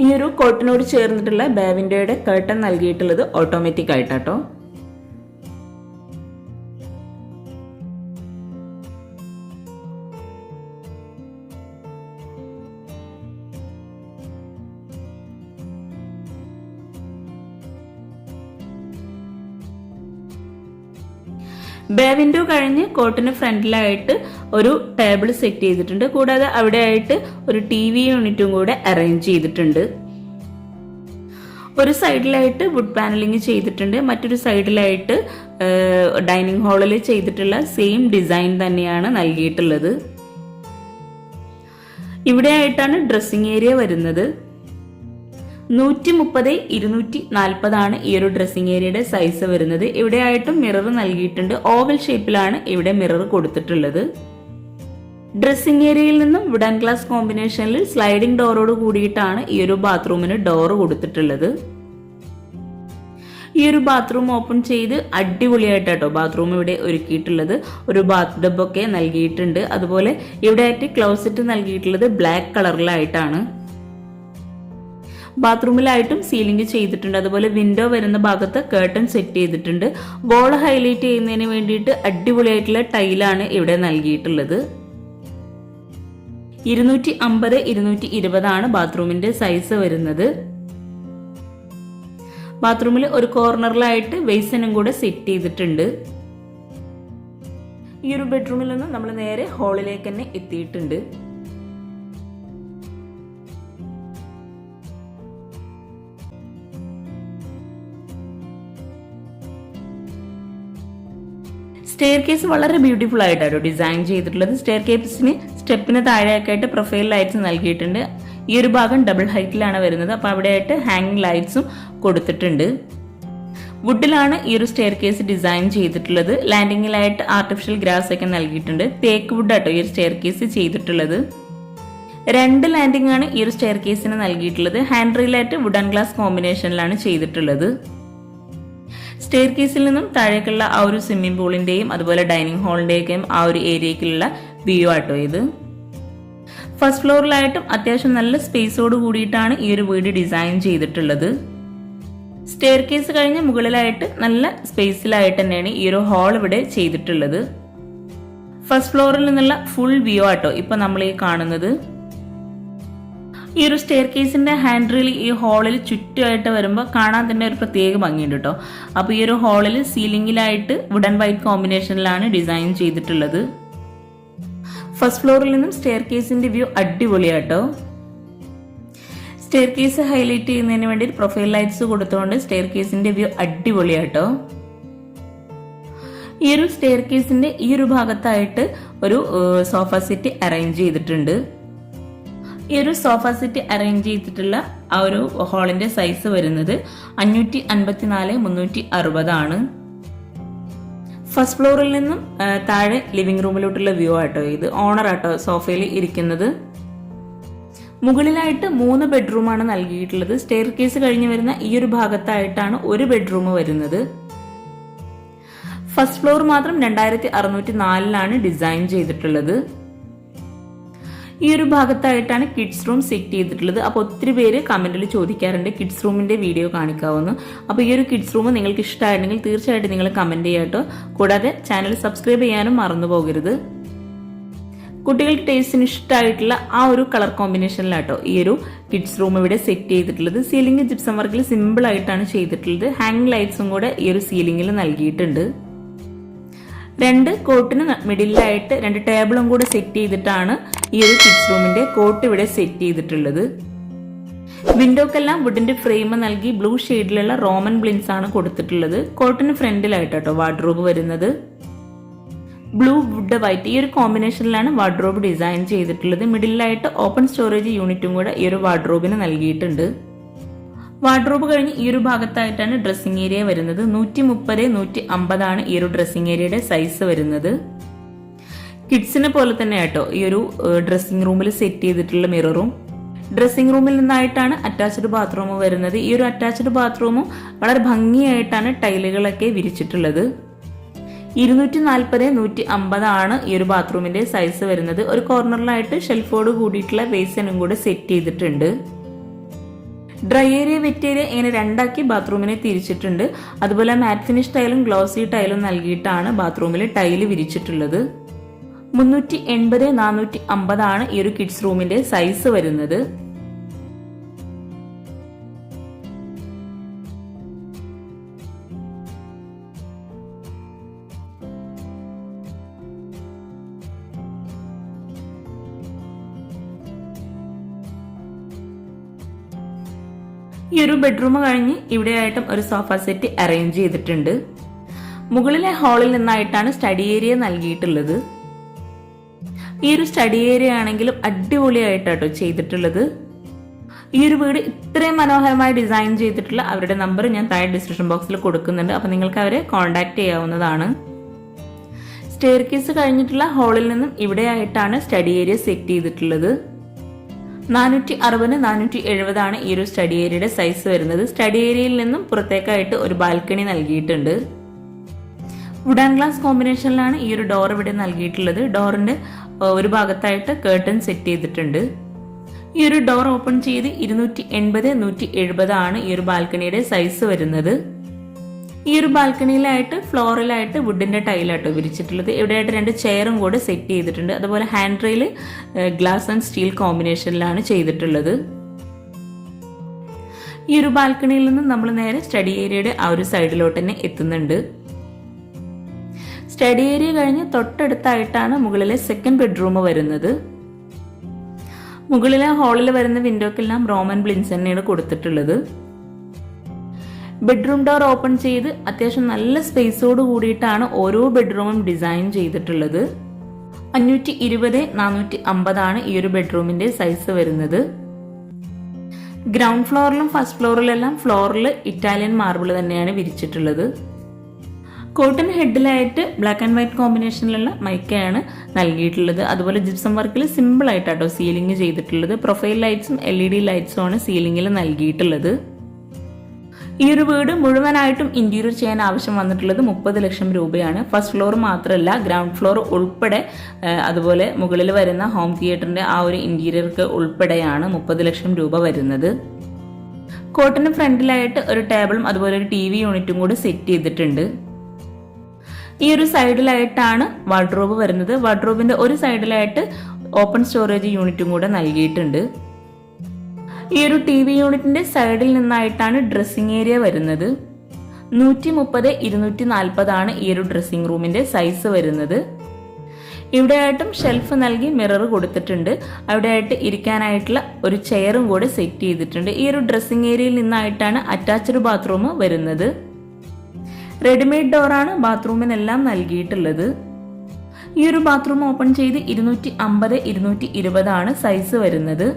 ഈ ഒരു കോട്ടിനോട് ചേർന്നിട്ടുള്ള ബേ വിൻഡോയുടെ കർട്ടൻ നൽകിയിട്ടുള്ളത് ഓട്ടോമാറ്റിക് ആയിട്ടാട്ടോ. ബേ വിൻഡോ കഴിഞ്ഞ് കോട്ടിന് ഫ്രണ്ടിലായിട്ട് ഒരു ടേബിൾ സെറ്റ് ചെയ്തിട്ടുണ്ട്. കൂടാതെ അവിടെയായിട്ട് ഒരു TV യൂണിറ്റും കൂടെ അറേഞ്ച് ചെയ്തിട്ടുണ്ട്. ഒരു സൈഡിലായിട്ട് വുഡ് പാനലിംഗ് ചെയ്തിട്ടുണ്ട്, മറ്റൊരു സൈഡിലായിട്ട് ഡൈനിങ് ഹാളിൽ ചെയ്തിട്ടുള്ള സെയിം ഡിസൈൻ തന്നെയാണ് നൽകിയിട്ടുള്ളത്. ഇവിടെയായിട്ടാണ് ഡ്രസ്സിംഗ് ഏരിയ വരുന്നത്. 130x240 ഈ ഒരു ഡ്രസ്സിംഗ് ഏരിയയുടെ സൈസ് വരുന്നത്. ഇവിടെയായിട്ടും മിറർ നൽകിയിട്ടുണ്ട്. ഓവൽ ഷേപ്പിലാണ് ഇവിടെ മിറർ കൊടുത്തിട്ടുള്ളത്. ഡ്രസ്സിംഗ് ഏരിയയിൽ നിന്നും വുഡൻ ഗ്ലാസ് കോമ്പിനേഷനിൽ സ്ലൈഡിംഗ് ഡോറോട് കൂടിയിട്ടാണ് ഈ ഒരു ബാത്റൂമിന് ഡോർ കൊടുത്തിട്ടുള്ളത്. ഈ ഒരു ബാത്റൂം ഓപ്പൺ ചെയ്ത് അടിപൊളിയായിട്ടോ ബാത്റൂം ഇവിടെ ഒരുക്കിയിട്ടുള്ളത്. ഒരു ബാത്ത് ടബ് ഒക്കെ നൽകിയിട്ടുണ്ട്. അതുപോലെ ഇവിടെയായിട്ട് ക്ലോസറ്റ് നൽകിയിട്ടുള്ളത് ബ്ലാക്ക് കളറിലായിട്ടാണ്. ബാത്റൂമിലായിട്ടും സീലിംഗ് ചെയ്തിട്ടുണ്ട്. അതുപോലെ വിൻഡോ വരുന്ന ഭാഗത്ത് കേർട്ടൺ സെറ്റ് ചെയ്തിട്ടുണ്ട്. വോൾ ഹൈലൈറ്റ് ചെയ്യുന്നതിന് വേണ്ടിയിട്ട് അടിപൊളിയായിട്ടുള്ള ടൈലാണ് ഇവിടെ നൽകിയിട്ടുള്ളത്. 250x220 ബാത്റൂമിന്റെ സൈസ് വരുന്നത്. ബാത്റൂമിൽ ഒരു കോർണറിലായിട്ട് ബേസിനും കൂടെ സെറ്റ് ചെയ്തിട്ടുണ്ട്. ഈ ഒരു ബെഡ്റൂമിൽ നിന്ന് നമ്മൾ നേരെ ഹാളിലേക്ക് തന്നെ എത്തിയിട്ടുണ്ട്. സ്റ്റെയർ കേസ് വളരെ ബ്യൂട്ടിഫുൾ ആയിട്ടാണ് ഡിസൈൻ ചെയ്തിട്ടുള്ളത്. സ്റ്റെയർ കേസിന് സ്റ്റെപ്പിന് താഴെയൊക്കെയായിട്ട് പ്രൊഫൈൽ ലൈറ്റ്സ് നൽകിയിട്ടുണ്ട്. ഈ ഒരു ഭാഗം ഡബിൾ ഹൈറ്റിലാണ് വരുന്നത്. അപ്പോൾ അവിടെയായിട്ട് ഹാങ്ങിങ് ലൈറ്റ്സും കൊടുത്തിട്ടുണ്ട്. വുഡിലാണ് ഈ ഒരു സ്റ്റെയർ കേസ് ഡിസൈൻ ചെയ്തിട്ടുള്ളത്. ലാൻഡിങ്ങിലായിട്ട് ആർട്ടിഫിഷ്യൽ ഗ്രാസ് ഒക്കെ നൽകിയിട്ടുണ്ട്. തേക്ക് വുഡ് ആട്ടോ ഈ ഒരു സ്റ്റെയർ കേസ് ചെയ്തിട്ടുള്ളത്. 2 ലാൻഡിംഗ് ആണ് ഈ ഒരു സ്റ്റെയർ കേസിന് നൽകിയിട്ടുള്ളത്. ഹാൻഡ് റെയിലായിട്ട് വുഡൻ ഗ്ലാസ് കോമ്പിനേഷനിലാണ് ചെയ്തിട്ടുള്ളത്. സ്റ്റെയർ കേസിൽ നിന്നും താഴേക്കുള്ള ആ ഒരു സ്വിമ്മിംഗ് പൂളിന്റെയും അതുപോലെ ഡൈനിങ് ഹാളിന്റെയും ആ ഒരു ഏരിയക്കുള്ള വ്യൂ ആട്ടോ ഇത്. ഫസ്റ്റ് ഫ്ലോറിലായിട്ടും അത്യാവശ്യം നല്ല സ്പേസോട് കൂടിയിട്ടാണ് ഈ ഒരു വീട് ഡിസൈൻ ചെയ്തിട്ടുള്ളത്. സ്റ്റെയർ കേസ് കഴിഞ്ഞ് മുകളിലായിട്ട് നല്ല സ്പേസിലായിട്ട് തന്നെയാണ് ഈ ഒരു ഹാൾ ഇവിടെ ചെയ്തിട്ടുള്ളത്. ഫസ്റ്റ് ഫ്ലോറിൽ നിന്നുള്ള ഫുൾ വ്യൂ ആട്ടോ ഇപ്പൊ നമ്മൾ ഈ കാണുന്നത്. ഈ ഒരു സ്റ്റെയർ കേസിന്റെ ഹാൻഡിൽ ഈ ഹാളിൽ ചുറ്റുമായിട്ട് വരുമ്പോൾ കാണാൻ തന്നെ ഒരു പ്രത്യേക ഭംഗിയുണ്ട് കേട്ടോ. അപ്പോൾ ഈ ഒരു ഹാളിൽ സീലിംഗിലായിട്ട് വുഡൻ വൈറ്റ് കോമ്പിനേഷനിലാണ് ഡിസൈൻ ചെയ്തിട്ടുള്ളത്. ഫസ്റ്റ് ഫ്ലോറിൽ നിന്നും സ്റ്റെയർ കേസിന്റെ വ്യൂ അടിപൊളിയാട്ടോ. സ്റ്റെയർ കേസ് ഹൈലൈറ്റ് ചെയ്യുന്നതിന് വേണ്ടി പ്രൊഫൈൽ ലൈറ്റ്സ് കൊടുത്തുകൊണ്ട് സ്റ്റെയർ കേസിന്റെ വ്യൂ അടിപൊളിയാട്ടോ. ഈ ഒരു സ്റ്റെയർ കേസിന്റെ ഈ ഒരു ഭാഗത്തായിട്ട് ഒരു സോഫ സെറ്റ് അറേഞ്ച് ചെയ്തിട്ടുണ്ട്. ഈ ഒരു സോഫ സെറ്റ് അറേഞ്ച് ചെയ്തിട്ടുള്ള ആ ഒരു ഹാളിന്റെ സൈസ് വരുന്നത് 554x360 ആണ്. ഫസ്റ്റ് ഫ്ലോറിൽ നിന്നും താഴെ ലിവിംഗ് റൂമിലോട്ടുള്ള വ്യൂ ആട്ടോ ഇത്. ഓണർ ആട്ടോ സോഫയിൽ ഇരിക്കുന്നത്. മുകളിലായിട്ട് 3 ബെഡ്റൂമാണ് നൽകിയിട്ടുള്ളത്. സ്റ്റെയർ കേസ് കഴിഞ്ഞ് വരുന്ന ഈ ഒരു ഭാഗത്തായിട്ടാണ് ഒരു ബെഡ്റൂം വരുന്നത്. ഫസ്റ്റ് ഫ്ലോർ മാത്രം 2604 ഡിസൈൻ ചെയ്തിട്ടുള്ളത്. ഈ ഒരു ഭാഗത്തായിട്ടാണ് കിഡ്സ് റൂം സെറ്റ് ചെയ്തിട്ടുള്ളത്. അപ്പോൾ ഒത്തിരി പേര് കമന്റിൽ ചോദിക്കാറുണ്ട് കിഡ്സ് റൂമിന്റെ വീഡിയോ കാണിക്കാവുന്നു. അപ്പോൾ ഈ ഒരു കിഡ്സ് റൂം നിങ്ങൾക്ക് ഇഷ്ടമായിട്ടുണ്ടെങ്കിൽ തീർച്ചയായിട്ടും നിങ്ങൾ കമന്റ് ചെയ്യാട്ടോ. കൂടാതെ ചാനൽ സബ്സ്ക്രൈബ് ചെയ്യാനും മറന്നു പോകരുത്. കുട്ടികൾക്ക് ടേസ്റ്റിന് ഇഷ്ടമായിട്ടുള്ള ആ ഒരു കളർ കോമ്പിനേഷനിലാട്ടോ ഈ ഒരു കിഡ്സ് റൂം ഇവിടെ സെറ്റ് ചെയ്തിട്ടുള്ളത്. സീലിംഗ് ജിപ്സം വർക്കിൽ സിമ്പിൾ ആയിട്ടാണ് ചെയ്തിട്ടുള്ളത്. ഹാങ്ങിങ് ലൈറ്റ്സും കൂടെ ഈ ഒരു സീലിംഗിൽ നൽകിയിട്ടുണ്ട്. 2 കോട്ടിന് മിഡിലായിട്ട് 2 ടേബിളും കൂടെ സെറ്റ് ചെയ്തിട്ടാണ് ഈ ഒരു കിഡ്സ് റൂമിന്റെ കോട്ട് ഇവിടെ സെറ്റ് ചെയ്തിട്ടുള്ളത്. വിൻഡോക്കെല്ലാം വുഡിന്റെ ഫ്രെയിം നൽകി ബ്ലൂ ഷെയ്ഡിലുള്ള റോമൻ ബ്ലിൻസ് ആണ് കൊടുത്തിട്ടുള്ളത്. കോട്ടിന് ഫ്രണ്ടിലായിട്ടോ വാർഡ്രോബ് വരുന്നത്. ബ്ലൂ വുഡ് വൈറ്റ് ഈ ഒരു കോമ്പിനേഷനിലാണ് വാർഡ്രോബ് ഡിസൈൻ ചെയ്തിട്ടുള്ളത്. മിഡിലായിട്ട് ഓപ്പൺ സ്റ്റോറേജ് യൂണിറ്റും കൂടെ ഈ ഒരു വാർഡ്രോബിന് നൽകിയിട്ടുണ്ട്. വാർഡ്രോബ് കഴിഞ്ഞ് ഈ ഒരു ഭാഗത്തായിട്ടാണ് ഡ്രസ്സിംഗ് ഏരിയ വരുന്നത്. 130x150 ആണ് ഈ ഒരു ഡ്രസ്സിംഗ് ഏരിയയുടെ സൈസ് വരുന്നത്. കിഡ്സിനെ പോലെ തന്നെ ആട്ടോ ഈ ഒരു ഡ്രസ്സിംഗ് റൂമിൽ സെറ്റ് ചെയ്തിട്ടുള്ള മിററും. ഡ്രസ്സിംഗ് റൂമിൽ നിന്നായിട്ടാണ് അറ്റാച്ച്ഡ് ബാത്റൂം വരുന്നത്. ഈ ഒരു അറ്റാച്ച്ഡ് ബാത്റൂമും വളരെ ഭംഗിയായിട്ടാണ് ടൈലുകളൊക്കെ വിരിച്ചിട്ടുള്ളത്. 240x150 ആണ് ഈ ഒരു ബാത്റൂമിന്റെ സൈസ് വരുന്നത്. ഒരു കോർണറിലായിട്ട് ഷെൽഫോട് കൂടിയിട്ടുള്ള ബേസിനും കൂടെ സെറ്റ് ചെയ്തിട്ടുണ്ട്. ഡ്രൈ ഏരിയ വെറ്റ് ഏരിയ ഇങ്ങനെ 2 ആക്കി ബാത്റൂമിനെ തിരിച്ചിട്ടുണ്ട്. അതുപോലെ മാറ്റ് ഫിനിഷ് ടൈലും ഗ്ലോസി ടൈലും നൽകിയിട്ടാണ് ബാത്റൂമിൽ ടൈല് വിരിച്ചിട്ടുള്ളത്. 380x450 ആണ് ഈ ഒരു കിഡ്സ് റൂമിന്റെ സൈസ് വരുന്നത്. ഈ ഒരു ബെഡ്റൂം കഴിഞ്ഞ് ഇവിടെയായിട്ടും ഒരു സോഫ സെറ്റ് അറേഞ്ച് ചെയ്തിട്ടുണ്ട്. മുകളിലെ ഹാളിൽ നിന്നായിട്ടാണ് സ്റ്റഡി ഏരിയ നൽകിയിട്ടുള്ളത്. ഈ ഒരു സ്റ്റഡി ഏരിയ ആണെങ്കിലും അടിപൊളിയായിട്ടാട്ടോ ചെയ്തിട്ടുള്ളത്. ഈ ഒരു വീട് ഇത്രയും മനോഹരമായി ഡിസൈൻ ചെയ്തിട്ടുള്ള അവരുടെ നമ്പർ ഞാൻ താഴെ ഡിസ്ക്രിപ്ഷൻ ബോക്സിൽ കൊടുക്കുന്നുണ്ട്. അപ്പൊ നിങ്ങൾക്ക് അവരെ കോൺടാക്ട് ചെയ്യാവുന്നതാണ്. സ്റ്റെയർ കേസ് കഴിഞ്ഞിട്ടുള്ള ഹാളിൽ നിന്നും ഇവിടെയായിട്ടാണ് സ്റ്റഡി ഏരിയ സെറ്റ് ചെയ്തിട്ടുള്ളത്. 460 470 ആണ് ഈ ഒരു സ്റ്റഡി ഏരിയയുടെ സൈസ് വരുന്നത്. സ്റ്റഡി ഏരിയയിൽ നിന്നും പുറത്തേക്കായിട്ട് ഒരു ബാൽക്കണി നൽകിയിട്ടുണ്ട്. വുഡ് ആൻഡ് ഗ്ലാസ് കോമ്പിനേഷനിലാണ് ഈ ഒരു ഡോർ ഇവിടെ നൽകിയിട്ടുള്ളത്. ഡോറിന്റെ ഒരു ഭാഗത്തായിട്ട് കേർട്ടൻ സെറ്റ് ചെയ്തിട്ടുണ്ട്. ഈ ഒരു ഡോർ ഓപ്പൺ ചെയ്ത് 280 170 ആണ് ഈ ഒരു ബാൽക്കണിയുടെ സൈസ് വരുന്നത്. ഈ ഒരു ബാൽക്കണിയിലായിട്ട് ഫ്ലോറിലായിട്ട് വുഡിന്റെ ടൈലാട്ടോ വിരിച്ചിട്ടുള്ളത്. ഇവിടെയായിട്ട് 2 ചെയറും കൂടെ സെറ്റ് ചെയ്തിട്ടുണ്ട്. അതുപോലെ handrail glass and steel കോമ്പിനേഷനിലാണ് ചെയ്തിട്ടുള്ളത്. ഈ ഒരു ബാൽക്കണിയിൽ നിന്ന് നമ്മൾ നേരെ സ്റ്റഡി ഏരിയയുടെ ആ ഒരു സൈഡിലോട്ട് തന്നെ എത്തുന്നുണ്ട്. സ്റ്റഡി ഏരിയ കഴിഞ്ഞ് തൊട്ടടുത്തായിട്ടാണ് മുകളിലെ സെക്കൻഡ് ബെഡ്റൂം വരുന്നത്. മുകളിലെ ഹാളിൽ വരുന്ന വിൻഡോക്കെല്ലാം റോമൻ ബ്ലിൻസ് തന്നെയാണ് കൊടുത്തിട്ടുള്ളത്. ബെഡ്റൂം ഡോർ ഓപ്പൺ ചെയ്ത് അത്യാവശ്യം നല്ല സ്പേസോട് കൂടിയിട്ടാണ് ഓരോ ബെഡ്റൂമും ഡിസൈൻ ചെയ്തിട്ടുള്ളത്. 520 450 ആണ് ഈ ഒരു ബെഡ്റൂമിന്റെ സൈസ് വരുന്നത്. ഗ്രൗണ്ട് ഫ്ലോറിലും ഫസ്റ്റ് ഫ്ലോറിലെല്ലാം ഫ്ലോറിൽ ഇറ്റാലിയൻ മാർബിൾ തന്നെയാണ് വിരിച്ചിട്ടുള്ളത്. കോട്ടൺ ഹെഡിലായിട്ട് ബ്ലാക്ക് ആൻഡ് വൈറ്റ് കോമ്പിനേഷനിലുള്ള മൈക്കയാണ് നൽകിയിട്ടുള്ളത്. അതുപോലെ ജിപ്സം വർക്കിൽ സിമ്പിൾ ആയിട്ടാട്ടോ സീലിംഗ് ചെയ്തിട്ടുള്ളത്. പ്രൊഫൈൽ ലൈറ്റ്സും LED ലൈറ്റ്സും ആണ് സീലിംഗിൽ നൽകിയിട്ടുള്ളത്. ഈ ഒരു വീട് മുഴുവനായിട്ടും ഇന്റീരിയർ ചെയ്യാൻ ആവശ്യം വന്നിട്ടുള്ളത് 30 ലക്ഷം രൂപയാണ്. ഫസ്റ്റ് ഫ്ലോർ മാത്രമല്ല ഗ്രൗണ്ട് ഫ്ലോർ ഉൾപ്പെടെ അതുപോലെ മുകളിൽ വരുന്ന ഹോം തിയേറ്ററിന്റെ ആ ഒരു ഇന്റീരിയർക്ക് ഉൾപ്പെടെയാണ് 30 ലക്ഷം രൂപ വരുന്നത്. കോട്ടന് ഫ്രണ്ടിലായിട്ട് ഒരു ടേബിളും അതുപോലെ ഒരു TV യൂണിറ്റും കൂടി സെറ്റ് ചെയ്തിട്ടുണ്ട്. ഈ ഒരു സൈഡിലായിട്ടാണ് വാർഡ്രോബ് വരുന്നത്. വാർഡ്രോബിന്റെ ഒരു സൈഡിലായിട്ട് ഓപ്പൺ സ്റ്റോറേജ് യൂണിറ്റും കൂടെ നൽകിയിട്ടുണ്ട്. ഈ ഒരു TV യൂണിറ്റിന്റെ സൈഡിൽ നിന്നായിട്ടാണ് ഡ്രസ്സിംഗ് ഏരിയ വരുന്നത്. 130 240 ആണ് ഈ ഒരു ഡ്രസ്സിംഗ് റൂമിന്റെ സൈസ് വരുന്നത്. ഇവിടെയായിട്ടും ഷെൽഫ് നൽകി മിറർ കൊടുത്തിട്ടുണ്ട്. അവിടെയായിട്ട് ഇരിക്കാനായിട്ടുള്ള ഒരു ചെയറും കൂടെ സെറ്റ് ചെയ്തിട്ടുണ്ട്. ഈ ഒരു ഡ്രസ്സിംഗ് ഏരിയയിൽ നിന്നായിട്ടാണ് അറ്റാച്ച്ഡ് ബാത്റൂം വരുന്നത്. റെഡിമെയ്ഡ് ഡോറാണ് ബാത്റൂമിനെല്ലാം നൽകിയിട്ടുള്ളത്. ഈ ഒരു ബാത്റൂം ഓപ്പൺ ചെയ്ത് 250 220 ആണ് സൈസ് വരുന്നത്.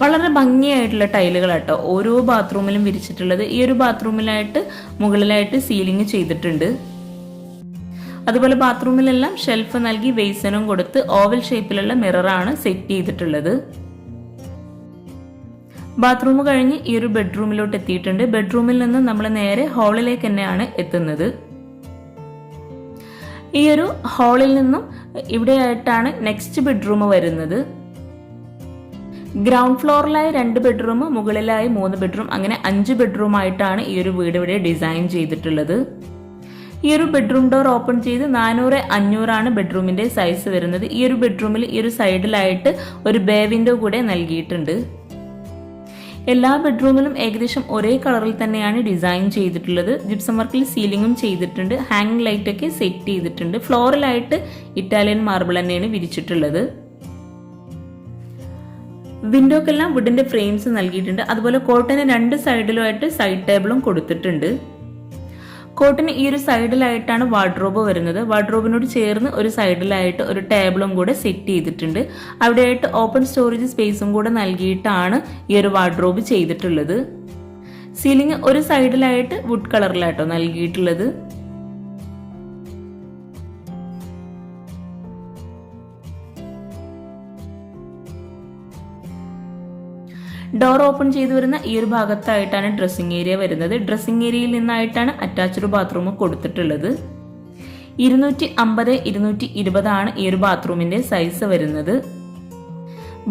വളരെ ഭംഗിയായിട്ടുള്ള ടൈലുകളാട്ടോ ഓരോ ബാത്റൂമിലും വിരിച്ചിട്ടുള്ളത്. ഈ ഒരു ബാത്റൂമിലായിട്ട് മുകളിലായിട്ട് സീലിംഗ് ചെയ്തിട്ടുണ്ട്. അതുപോലെ ബാത്റൂമിലെല്ലാം ഷെൽഫ് നൽകി ബേസിനും കൊടുത്ത് ഓവൽ ഷേപ്പിലുള്ള മിററാണ് സെറ്റ് ചെയ്തിട്ടുള്ളത്. ബാത്റൂം കഴിഞ്ഞ് ഈ ഒരു ബെഡ്റൂമിലോട്ട് എത്തിയിട്ടുണ്ട്. ബെഡ്റൂമിൽ നിന്ന് നമ്മൾ നേരെ ഹാളിലേക്ക് തന്നെയാണ് എത്തുന്നത്. ഈ ഒരു ഹാളിൽ നിന്നും ഇവിടെയായിട്ടാണ് നെക്സ്റ്റ് ബെഡ്റൂം വരുന്നത്. ഗ്രൗണ്ട് ഫ്ലോറിലായി 2 ബെഡ്റൂം, മുകളിലായി 3 ബെഡ്റൂം, അങ്ങനെ 5 ബെഡ്റൂം ആയിട്ടാണ് ഈ ഒരു വീട് ഇവിടെ ഡിസൈൻ ചെയ്തിട്ടുള്ളത്. ഈ ഒരു ബെഡ്റൂം ഡോർ ഓപ്പൺ ചെയ്ത് 400 500 ആണ് ബെഡ്റൂമിന്റെ സൈസ് വരുന്നത്. ഈ ഒരു ബെഡ്റൂമിൽ ഈ ഒരു സൈഡിലായിട്ട് ഒരു ബേ വിൻഡോ കൂടെ നൽകിയിട്ടുണ്ട്. എല്ലാ ബെഡ്റൂമിലും ഏകദേശം ഒരേ കളറിൽ തന്നെയാണ് ഡിസൈൻ ചെയ്തിട്ടുള്ളത്. ജിപ്സം വർക്കിൽ സീലിംഗും ചെയ്തിട്ടുണ്ട്. ഹാങ്ങിങ് ലൈറ്റ് ഒക്കെ സെറ്റ് ചെയ്തിട്ടുണ്ട്. ഫ്ലോറിലായിട്ട് ഇറ്റാലിയൻ മാർബിൾ തന്നെയാണ് വിരിച്ചിട്ടുള്ളത്. വിൻഡോക്കെല്ലാം വുഡിന്റെ ഫ്രെയിംസ് നൽകിയിട്ടുണ്ട്. അതുപോലെ കോട്ടന് 2 സൈഡിലുമായിട്ട് സൈഡ് ടേബിളും കൊടുത്തിട്ടുണ്ട്. കോട്ടിന് ഈ ഒരു സൈഡിലായിട്ടാണ് വാർഡ്രോബ് വരുന്നത്. വാർഡ്രോബിനോട് ചേർന്ന് ഒരു സൈഡിലായിട്ട് ഒരു ടേബിളും കൂടെ സെറ്റ് ചെയ്തിട്ടുണ്ട്. അവിടെയായിട്ട് ഓപ്പൺ സ്റ്റോറേജ് സ്പേസും കൂടെ നൽകിയിട്ടാണ് ഈ ഒരു വാർഡ്രോബ് ചെയ്തിട്ടുള്ളത്. സീലിംഗ് ഒരു സൈഡിലായിട്ട് വുഡ് കളറിലാട്ടോ നൽകിയിട്ടുള്ളത്. ഡോർ ഓപ്പൺ ചെയ്തു വരുന്ന ഈ ഒരു ഭാഗത്തായിട്ടാണ് ഡ്രസ്സിംഗ് ഏരിയ വരുന്നത്. ഡ്രസ്സിംഗ് ഏരിയയിൽ നിന്നായിട്ടാണ് അറ്റാച്ച്ഡ് ബാത്റൂം കൊടുത്തിട്ടുള്ളത്. 250 220 ആണ് ഈ ഒരു ബാത്റൂമിന്റെ സൈസ് വരുന്നത്.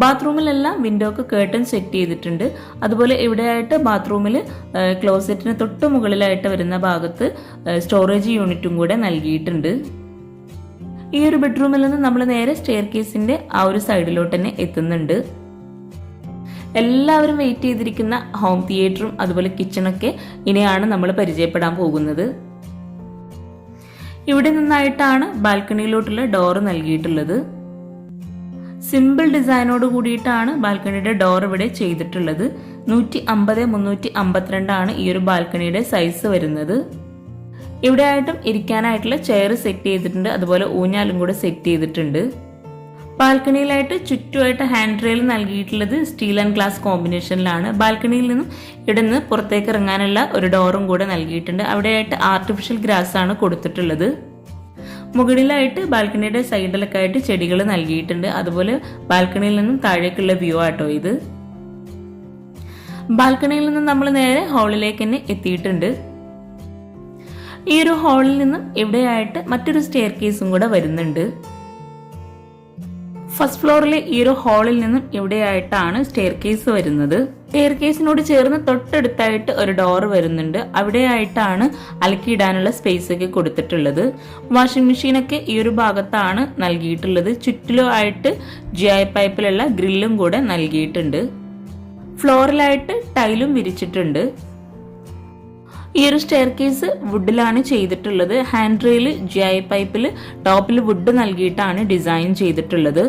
ബാത്റൂമിലെല്ലാം വിൻഡോക്ക് കേർട്ടൻ സെറ്റ് ചെയ്തിട്ടുണ്ട്. അതുപോലെ ഇവിടെയായിട്ട് ബാത്റൂമിൽ ക്ലോസറ്റിന് തൊട്ട് മുകളിലായിട്ട് വരുന്ന ഭാഗത്ത് സ്റ്റോറേജ് യൂണിറ്റും കൂടെ നൽകിയിട്ടുണ്ട്. ഈ ഒരു ബെഡ്റൂമിൽ നിന്ന് നമ്മൾ നേരെ സ്റ്റെയർ കേസിന്റെ ആ ഒരു സൈഡിലോട്ട് തന്നെ എത്തുന്നുണ്ട്. എല്ലാവരും വെയിറ്റ് ചെയ്തിരിക്കുന്ന ഹോം തിയേറ്ററും അതുപോലെ കിച്ചണൊക്കെ ഇനിയാണ് നമ്മൾ പരിചയപ്പെടാൻ പോകുന്നത്. ഇവിടെ നിന്നായിട്ടാണ് ബാൽക്കണിയിലോട്ടുള്ള ഡോർ നൽകിയിട്ടുള്ളത്. സിമ്പിൾ ഡിസൈനോട് കൂടിയിട്ടാണ് ബാൽക്കണിയുടെ ഡോർ ഇവിടെ ചെയ്തിട്ടുള്ളത്. 150x352 ആണ് ഈ ഒരു ബാൽക്കണിയുടെ സൈസ് വരുന്നത്. ഇവിടെ ആയിട്ടും ഇരിക്കാനായിട്ടുള്ള ചെയർ സെറ്റ് ചെയ്തിട്ടുണ്ട്, അതുപോലെ ഊഞ്ഞാലും കൂടെ സെറ്റ് ചെയ്തിട്ടുണ്ട്. ബാൽക്കണിയിലായിട്ട് ചുറ്റുമായിട്ട് ഹാൻഡ് റെയിൽ നൽകിയിട്ടുള്ളത് സ്റ്റീൽ ആൻഡ് ഗ്ലാസ് കോമ്പിനേഷനിലാണ്. ബാൽക്കണിയിൽ നിന്നും ഇവിടുന്ന് പുറത്തേക്ക് ഇറങ്ങാനുള്ള ഒരു ഡോറും കൂടെ നൽകിയിട്ടുണ്ട്. അവിടെയായിട്ട് ആർട്ടിഫിഷ്യൽ ഗ്രാസ് ആണ് കൊടുത്തിട്ടുള്ളത്. മുകളിലായിട്ട് ബാൽക്കണിയുടെ സൈഡിലൊക്കെ ആയിട്ട് ചെടികൾ നൽകിയിട്ടുണ്ട്. അതുപോലെ ബാൽക്കണിയിൽ നിന്നും താഴേക്കുള്ള വ്യൂ ആട്ടോ ഇത്. ബാൽക്കണിയിൽ നിന്നും നമ്മൾ നേരെ ഹാളിലേക്ക് തന്നെ എത്തിയിട്ടുണ്ട്. ഈ ഒരു ഹാളിൽ നിന്നും ഇവിടെയായിട്ട് മറ്റൊരു സ്റ്റെയർ കേസും കൂടെ വരുന്നുണ്ട്. ഫസ്റ്റ് ഫ്ലോറിലെ ഈ ഒരു ഹാളിൽ നിന്നും ഇവിടെയായിട്ടാണ് സ്റ്റെയർ കേസ് വരുന്നത്. സ്റ്റെയർ കേസിനോട് ചേർന്ന് തൊട്ടടുത്തായിട്ട് ഒരു ഡോർ വരുന്നുണ്ട്. അവിടെയായിട്ടാണ് അലക്കിയിടാനുള്ള സ്പേസ് ഒക്കെ കൊടുത്തിട്ടുള്ളത്. വാഷിംഗ് മെഷീനൊക്കെ ഈ ഒരു ഭാഗത്താണ് നൽകിയിട്ടുള്ളത്. ചുറ്റിലും ആയിട്ട് GI പൈപ്പിലുള്ള ഗ്രില്ലും കൂടെ നൽകിയിട്ടുണ്ട്. ഫ്ലോറിലായിട്ട് ടൈലും വിരിച്ചിട്ടുണ്ട്. ഈ ഒരു സ്റ്റെയർ കേസ് വുഡിലാണ് ചെയ്തിട്ടുള്ളത്. ഹാൻഡ് റെയിൽ GI പൈപ്പിൽ ടോപ്പിൽ വുഡ് നൽകിയിട്ടാണ് ഡിസൈൻ ചെയ്തിട്ടുള്ളത്.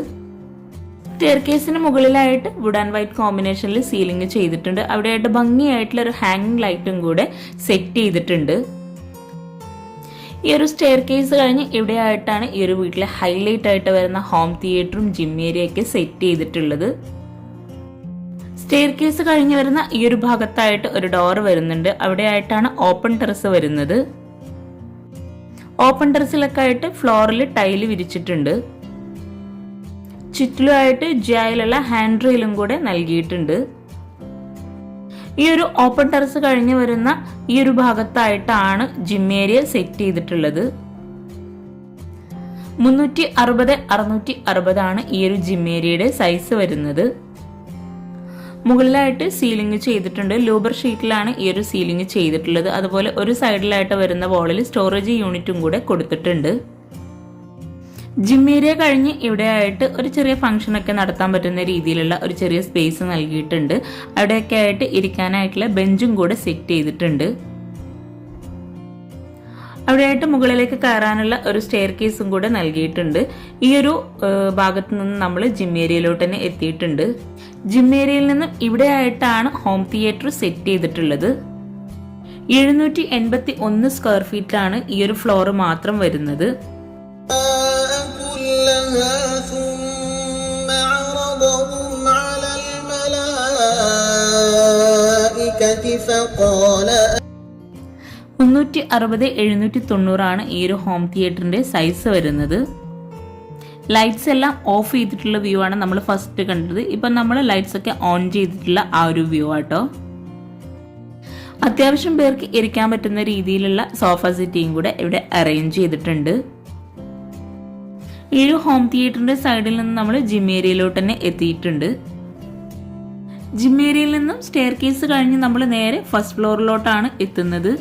സ്റ്റെയർ കേസിന് മുകളിലായിട്ട് വുഡ് ആൻഡ് വൈറ്റ് കോമ്പിനേഷനിൽ സീലിംഗ് ചെയ്തിട്ടുണ്ട്. അവിടെയായിട്ട് ഭംഗിയായിട്ടുള്ള ഒരു ഹാങ്ങിങ് ലൈറ്റും കൂടെ സെറ്റ് ചെയ്തിട്ടുണ്ട്. ഈ ഒരു സ്റ്റെയർ കേസ് കഴിഞ്ഞ് ഇവിടെയായിട്ടാണ് ഈ ഒരു വീട്ടിലെ ഹൈലൈറ്റ് ആയിട്ട് വരുന്ന ഹോം തിയേറ്ററും ജിം ഏരിയയൊക്കെ സെറ്റ് ചെയ്തിട്ടുള്ളത്. സ്റ്റെയർ കേസ് കഴിഞ്ഞ് വരുന്ന ഈ ഒരു ഭാഗത്തായിട്ട് ഒരു ഡോർ വരുന്നുണ്ട്. അവിടെയായിട്ടാണ് ഓപ്പൺ ടെറസ് വരുന്നത്. ഓപ്പൺ ടെറസിലൊക്കെ ആയിട്ട് ഫ്ലോറിൽ ടൈല് വിരിച്ചിട്ടുണ്ട്. ചുറ്റിലുമായിട്ട് GIയിലുള്ള ഹാൻഡ് റെയിലും കൂടെ നൽകിയിട്ടുണ്ട്. ഈ ഒരു ഓപ്പൺ ടെറസ് കഴിഞ്ഞ് വരുന്ന ഈ ഒരു ഭാഗത്തായിട്ടാണ് ജിം ഏരിയ സെറ്റ് ചെയ്തിട്ടുള്ളത്. 360x660 ആണ് ഈ ഒരു ജിം ഏരിയയുടെ സൈസ് വരുന്നത്. മുകളിലായിട്ട് സീലിംഗ് ചെയ്തിട്ടുണ്ട്. ലൂബർ ഷീറ്റിലാണ് ഈ ഒരു സീലിംഗ് ചെയ്തിട്ടുള്ളത്. അതുപോലെ ഒരു സൈഡിലായിട്ട് വരുന്ന വോളിൽ സ്റ്റോറേജ് യൂണിറ്റും കൂടെ കൊടുത്തിട്ടുണ്ട്. ജിം ഏരിയ കഴിഞ്ഞ് ഇവിടെയായിട്ട് ഒരു ചെറിയ ഫംഗ്ഷൻ ഒക്കെ നടത്താൻ പറ്റുന്ന രീതിയിലുള്ള ഒരു ചെറിയ സ്പേസ് നൽകിയിട്ടുണ്ട്. അവിടെയൊക്കെ ആയിട്ട് ഇരിക്കാനായിട്ടുള്ള ബെഞ്ചും കൂടെ സെറ്റ് ചെയ്തിട്ടുണ്ട്. അവിടെയായിട്ട് മുകളിലേക്ക് കയറാനുള്ള ഒരു സ്റ്റെയർ കേസും കൂടെ നൽകിയിട്ടുണ്ട്. ഈ ഒരു ഭാഗത്ത് നിന്ന് നമ്മൾ ജിം ഏരിയയിലോട്ട് തന്നെ എത്തിയിട്ടുണ്ട്. ജിം ഏരിയയിൽ നിന്നും ഇവിടെയായിട്ടാണ് ഹോം തിയേറ്റർ സെറ്റ് ചെയ്തിട്ടുള്ളത്. 781 സ്ക്വയർ ഫീറ്റിലാണ് ഈ ഒരു ഫ്ലോർ മാത്രം വരുന്നത്. فقال 360x790 ആണ് ഈ ഒരു ഹോം തിയേറ്ററിന്റെ സൈസ് വരുന്നത്. ലൈറ്റ്സ് എല്ലാം ഓഫ് ചെയ്തിട്ടുള്ള വ്യൂ ആണ് നമ്മൾ ഫസ്റ്റ് കണ്ടത്. ഇപ്പൊ നമ്മൾ ലൈറ്റ്സ് ഒക്കെ ഓൺ ചെയ്തിട്ടുള്ള ആ ഒരു വ്യൂ ആട്ടോ. അത്യാവശ്യം പേർക്ക് ഇരിക്കാൻ പറ്റുന്ന രീതിയിലുള്ള സോഫ സെറ്റിയും കൂടെ ഇവിടെ അറേഞ്ച് ചെയ്തിട്ടുണ്ട്. ഈ ഒരു ഹോം തിയേറ്ററിന്റെ സൈഡിൽ നിന്ന് നമ്മൾ ജിം ഏരിയയിലോട്ട് തന്നെ എത്തിയിട്ടുണ്ട്. ജിം ഏരിയയിൽ നിന്നും സ്റ്റെയർ കേസ് കഴിഞ്ഞ് നമ്മൾ നേരെ ഫസ്റ്റ് ഫ്ലോറിലോട്ടാണ് എത്തുന്നത്.